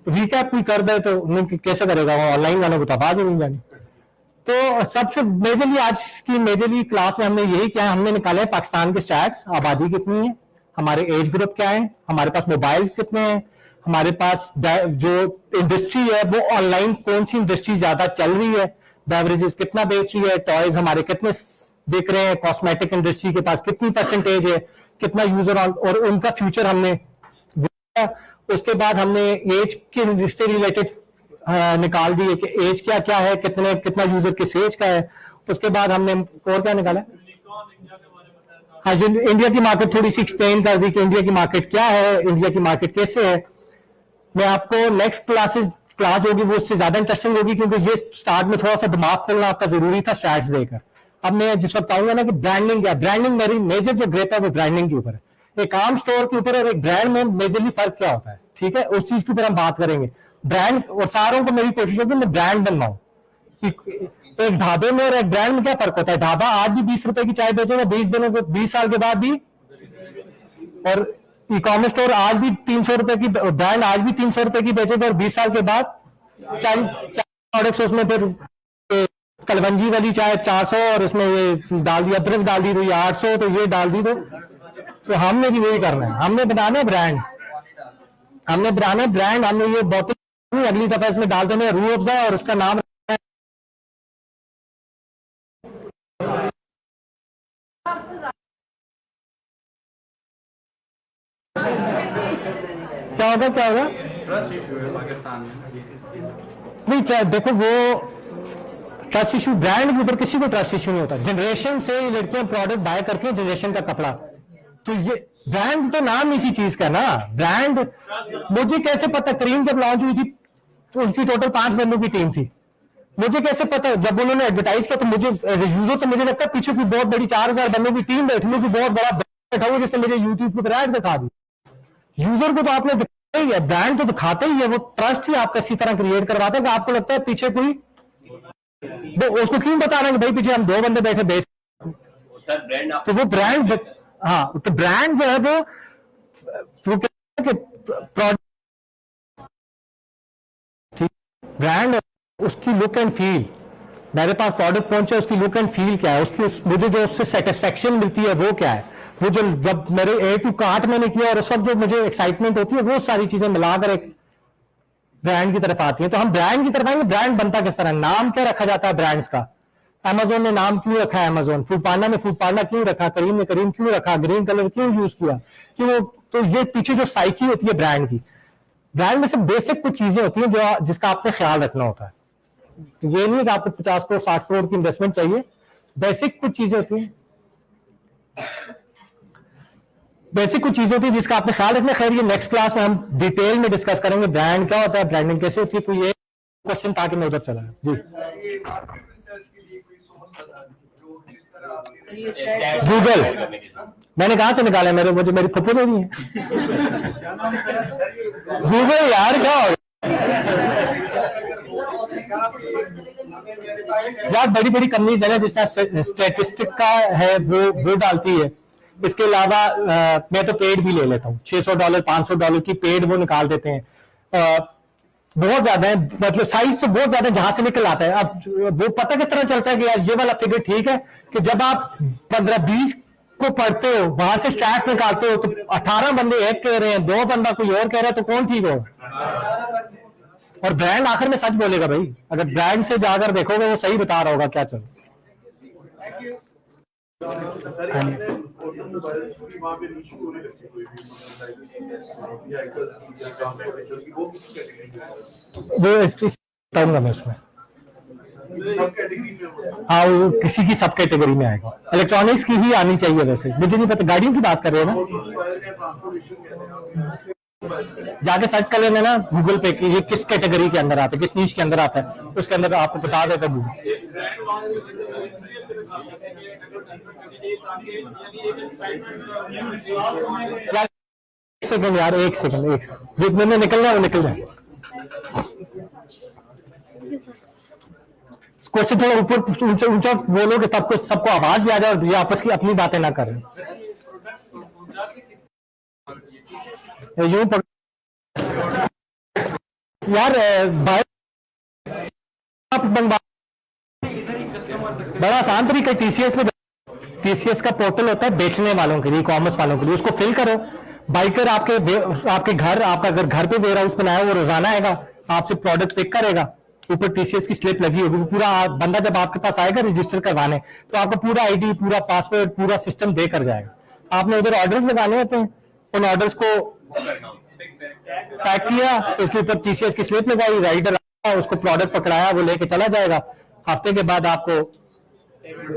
रिकैप भी कर दे तो कैसे करेगा वो, ऑनलाइन वालों को तो आवाज ही नहीं जानी। तो सबसे मेजरली आज की मेजरली क्लास में हमने यही किया, हमने निकाले पाकिस्तान के स्टैट्स, आबादी कितनी है, हमारे एज ग्रुप क्या है, हमारे पास मोबाइल कितने हैं, हमारे पास जो इंडस्ट्री है वो ऑनलाइन कौन सी इंडस्ट्री ज्यादा चल रही है, बेवरेजेस कितना बेच रही है, टॉयज हमारे कितने बिक रहे हैं, कॉस्मेटिक इंडस्ट्री के पास कितनी परसेंटेज है, कितना यूजर और उनका फ्यूचर हमने। उसके बाद हमने एज के से रिलेटेड निकाल दिए कि एज क्या क्या है, कितना यूजर किस एज का है। उसके बाद हमने और क्या निकाला, हाँ जो इंडिया की मार्केट थोड़ी सी एक्सप्लेन कर दी कि इंडिया की मार्केट क्या है, इंडिया की मार्केट कैसे है। मैं आपको नेक्स्ट क्लास होगी वो उससे ज्यादा इंटरेस्टिंग होगी, क्योंकि ये स्टार्ट में थोड़ा सा दिमाग खोलना आपका जरूरी था स्टैट्स देकर। अब मैं जिस वक्त आऊंगा ना कि ब्रांडिंग क्या, ब्रांडिंग मेरी मेजर जो ग्रेप है वो ब्रांडिंग के ऊपर है, एक आम स्टोर के ऊपर और एक ब्रांड में मेजरली फर्क क्या होता है। ठीक है, उस चीज के ऊपर हम बात करेंगे। ब्रांड, और सारों को मेरी कोशिश होगी मैं ब्रांड बनवाऊं। एक ढाबे में और एक ब्रांड में क्या फर्क होता है, ढाबा आज भी 20 रुपए की चाय बेचेगा 20 साल के बाद भी, और ई कॉमर्स स्टोर आज भी 300 रुपए की, ब्रांड आज भी 300 रुपए की बेचेगा, और 20 साल के बाद 40 प्रोडक्ट्स उसमें फिर कलवंजी वाली चाय 400, और उसमें ये डाल दी अदरक डाल दी तो ये 800, तो ये डाल दी तो हमने भी वही करना है, हमने बनाना ब्रांड, हमने बनाना ब्रांड। हमने ये बोतल अगली दफा इसमें डाल देना रूह अफ़ज़ा और उसका नाम क्या होगा, क्या होगा, ट्रस्ट इशू है पाकिस्तान में। नहीं देखो वो ट्रस्ट इशू, ब्रांड के ऊपर किसी को ट्रस्ट इशू नहीं होता। जनरेशन से लड़कियां प्रोडक्ट बाय करके जनरेशन का कपड़ा, तो ये ब्रांड तो नाम इसी चीज का ना, ब्रांड। मुझे कैसे पता, करीम जब लॉन्च हुई थी तो उनकी टोटल 5 बंदों की टीम थी, मुझे कैसे पता, जब उन्होंने एडवर्टाइज किया तो मुझे एज ए यूजर तो मुझे लगता है पीछे कोई बहुत बड़ी 4000 बंदों की टीम बैठी है, कोई बहुत बड़ा बैठा हुआ जिसने मुझे यूट्यूब पर ब्रांड दिखा दी। यूजर को तो आपने दिखाया ही है, ब्रांड तो दिखाते ही है, वो ट्रस्ट ही आपका इसी तरह क्रिएट करवाते हैं कि आपको लगता है पीछे कोई, वो उसको क्यों बता रहे हैं कि भाई पीछे हम 2 बंदे बैठे बेच, सर ब्रांड तो वो ब्रांड, हाँ तो ब्रांड जो है वो कहते हैं कि प्रोडक्ट, ब्रांड उसकी लुक एंड फील, मेरे पास प्रोडक्ट पहुंचे उसकी लुक एंड फील क्या है, उसकी मुझे जो उससे सेटिस्फेक्शन मिलती है वो क्या है, वो जो जब मेरे ए टू कार्ट मैंने किया और उस वक्त जो मुझे एक्साइटमेंट होती है, वो सारी चीजें मिलाकर एक ब्रांड की तरफ आती है। तो हम ब्रांड की तरफ आएंगे, ब्रांड बनता किस तरह, नाम क्या रखा जाता है ब्रांड्स का, अमेजोन ने नाम क्यों रखा है अमेजोन, फूड पांडा ने फूड पांडा क्यों रखा, करीम ने करीम क्यों रखा, ग्रीन कलर क्यों यूज किया, क्यों, तो ये पीछे जो साइकी होती है ब्रांड की, ब्रांड में से बेसिक कुछ चीजें होती हैं जो जिसका आपने ख्याल रखना होता है। तो ये नहीं कि आपको 50 करोड़ 60 करोड़ की इन्वेस्टमेंट चाहिए, बेसिक कुछ चीजें होती हैं, बेसिक कुछ चीजें होती है जिसका आपने ख्याल रखना। खैर ये नेक्स्ट क्लास में हम डिटेल में डिस्कस करेंगे, ब्रांड क्या होता है, ब्रांडिंग कैसे होती है। तो ये क्वेश्चन ताकि मैं उधर चला जी। ये मार्केट रिसर्च के लिए कोई सोर्स बता दीजिए जो जिस तरह आपने गूगल, मैंने कहां से निकाला, मेरे मुझे मेरी फुप्पो में नहीं है गूगल यार, क्या हो यार, बड़ी बड़ी कंपनीज है ना जिस तरह स्टैटिस्टिक का है वो डालती है। इसके अलावा मैं तो पेड भी ले लेता हूँ, $600 $500 की पेड वो निकाल देते हैं, बहुत ज्यादा है, मतलब साइज तो बहुत ज्यादा जहां से निकल आता है। अब वो पता किस तरह चलता है कि यार ये वाला फिगर ठीक है, कि जब आप 15-20 को पढ़ते हो, वहां से स्टैट्स निकालते हो, तो 18 बंदे एक कह रहे हैं, 2 बंदा कोई और कह रहा है, तो कौन ठीक होगा। और ब्रांड आखिर में सच बोलेगा भाई, अगर ब्रांड से जाकर देखोगे वो सही बता रहा होगा क्या चल। वो बताऊंगा मैं उसमें, हाँ वो किसी की सब कैटेगरी में आएगा, इलेक्ट्रॉनिक्स की ही आनी चाहिए। वैसे मुझे नहीं पता, गाड़ियों की बात कर रहे हो ना, जाके सर्च कर लेना ना गूगल पे कि ये किस कैटेगरी के अंदर आता है, किस नीश के अंदर आता है, उसके अंदर आपको बता देगा गूगल। एक सेकंड यार, एक सेकंड जितने में निकल जाए वो निकल जाए। क्वेश्चन थोड़ा ऊपर ऊंचा बोलो कि सबको आवाज भी आ जाए और ये आपस की अपनी बातें ना करें। यूं यार बड़ा आसान तरीका टीसीएस में, टीसीएस का पोर्टल होता है बेचने वालों के लिए, कॉमर्स वालों के लिए, उसको फिल करो। बाइकर आपके घर, आपका अगर घर पे वेयर हाउस बनाया, वो रोजाना आएगा आपसे प्रोडक्ट पिक करेगा, ऊपर टीसीएस की स्लिप लगी होगी, पूरा बंदा जब आपके पास आएगा रजिस्टर करवाने, तो आपको पूरा आईडी, पूरा पासवर्ड, पूरा सिस्टम दे कर जाएगा। आपने उधर ऑर्डर्स लगाने होते हैं, उन ऑर्डर्स को पैक किया, उसके ऊपर टीसीएस की स्लिप लगाई, राइडर आया, उसको प्रोडक्ट पकड़ाया, वो लेके चला जाएगा। हफ्ते के बाद आपको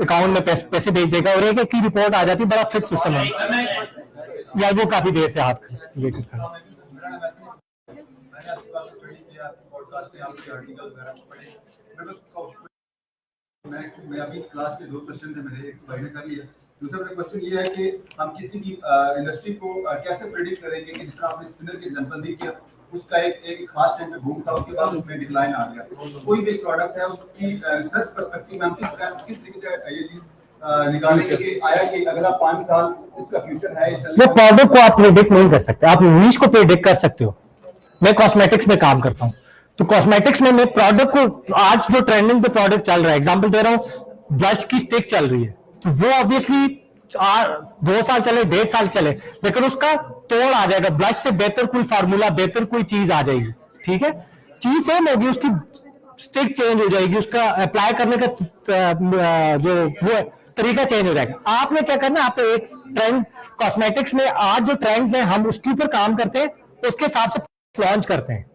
अकाउंट में पैसे भेज देगा और एक की रिपोर्ट आ जाती है। बड़ा फिक्स सिस्टम है यार, वो काफी देर से हाथ वेट कर मैं अभी क्लास के 2 क्वेश्चन थे मेरे, एक भाई ने कर लिया। दूसरा मेरा क्वेश्चन ये है कि हम किसी भी इंडस्ट्री को कैसे प्रेडिक्ट करेंगे कि जितना आपने स्पिनर के एग्जांपल दी किया, उसका एक खास टाइम पे बूम था, उसके बाद उसमें डिक्लाइन आ गया। कोई भी प्रोडक्ट है उसकी रिसर्च पर्सपेक्टिव में हम किस तरीके से ये चीज निकालेंगे कि आया कि अगला 5 साल इसका फ्यूचर है। वो प्रोडक्ट को आप प्रेडिक्ट नहीं कर सकते, आप नीश को प्रेडिक्ट कर सकते हो। मैं कॉस्मेटिक्स में काम करता हूँ, तो कॉस्मेटिक्स में मैं प्रोडक्ट को, आज जो ट्रेंडिंग पे प्रोडक्ट चल रहा है, एग्जांपल दे रहा हूँ, ब्लश की स्टिक चल रही है, तो वो ऑब्वियसली 2 साल चले, 1.5 साल चले, लेकिन उसका तोड़ आ जाएगा, ब्लश से बेहतर कोई फार्मूला, बेहतर कोई चीज आ जाएगी। ठीक है, चीज सेम होगी, उसकी स्टिक चेंज हो जाएगी, उसका अप्लाई करने का जो वो तरीका चेंज हो जाएगा। आपने क्या करना है, आपको एक ट्रेंड कॉस्मेटिक्स में आज जो ट्रेंड्स हैं हम उसके ऊपर काम करते हैं, उसके हिसाब से लॉन्च करते हैं,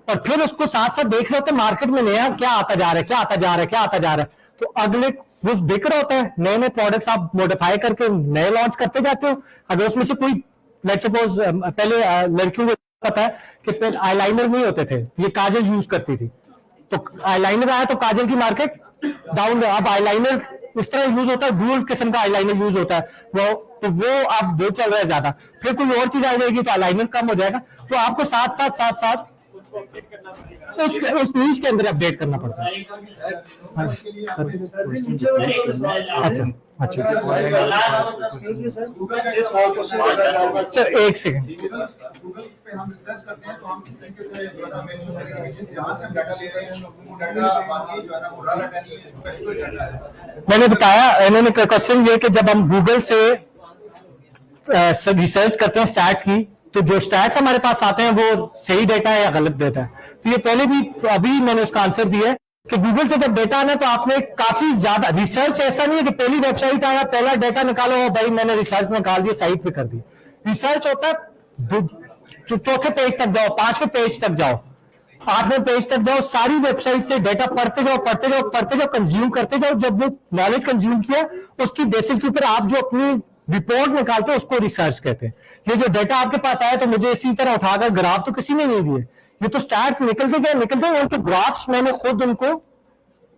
और फिर उसको साथ साथ देख रहे होते हैं मार्केट में नया क्या आता जा रहा है, क्या आता जा रहा है, क्या आता जा रहा है। तो अगले वो बिक रहा होता है, नए नए प्रोडक्ट्स आप मॉडिफाई करके नए लॉन्च करते जाते हो। अगर उसमें से कोई लेट्स सपोज पहले लड़कियों को पता है कि पहले आईलाइनर नहीं होते थे, ये काजल यूज करती थी, तो आईलाइनर आया तो काजल की मार्केट डाउन। अब आईलाइनर इस तरह यूज होता है, डुअल किस्म का आईलाइनर यूज होता है, वो अब वो चल रहा है ज्यादा। फिर कोई और चीज आ जाएगी तो आईलाइनर कम हो जाएगा। तो आपको साथ साथ उस नीच के अंदर अपडेट करना पड़ता है। अच्छा सर एक सेकंड। गूगल पे हम रिसर्च करते हैं तो हम किस तरीके से जो है ना मेक श्योर करेंगे कि जहां से हम डाटा ले रहे हैं वो डाटा बाकी जो है ना वो रॉ डाटा नहीं है, फैक्चुअल डाटा है। मैंने बताया, इन्होंने क्वेश्चन ये कि जब हम गूगल से रिसर्च करते हैं स्टैट्स की, तो जो स्टैट्स हमारे पास आते हैं वो सही डेटा है या गलत डेटा है। तो ये पहले भी अभी मैंने उसका आंसर दिया है कि गूगल से जब डेटा आना तो आपने काफी ज्यादा रिसर्च, ऐसा नहीं है कि पहली वेबसाइट आया पहला डेटा निकालो और भाई मैंने रिसर्च निकाल दिया साइट पे कर दी। रिसर्च होता है चौथे पेज तक जाओ, 5वें पेज तक जाओ, 8वें पेज तक जाओ, सारी वेबसाइट से डेटा पढ़ते जाओ, कंज्यूम करते जाओ। जब वो नॉलेज कंज्यूम किया उसकी बेसिस के ऊपर आप जो अपनी रिपोर्ट निकालते हो उसको रिसर्च कहते हैं। ये जो डेटा आपके पास आया तो मुझे इसी तरह उठाकर ग्राफ तो किसी ने नहीं दिए, ये तो स्टैट्स निकलते गए और तो ग्राफ्स मैंने खुद उनको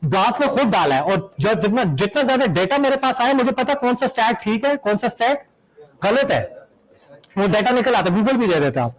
ग्राफ में खुद डाला है। और जितना ज्यादा डेटा मेरे पास आया मुझे पता कौन सा स्टैट ठीक है कौन सा स्टैट गलत है, वो डेटा निकल आता, गूगल भी दे देता आप।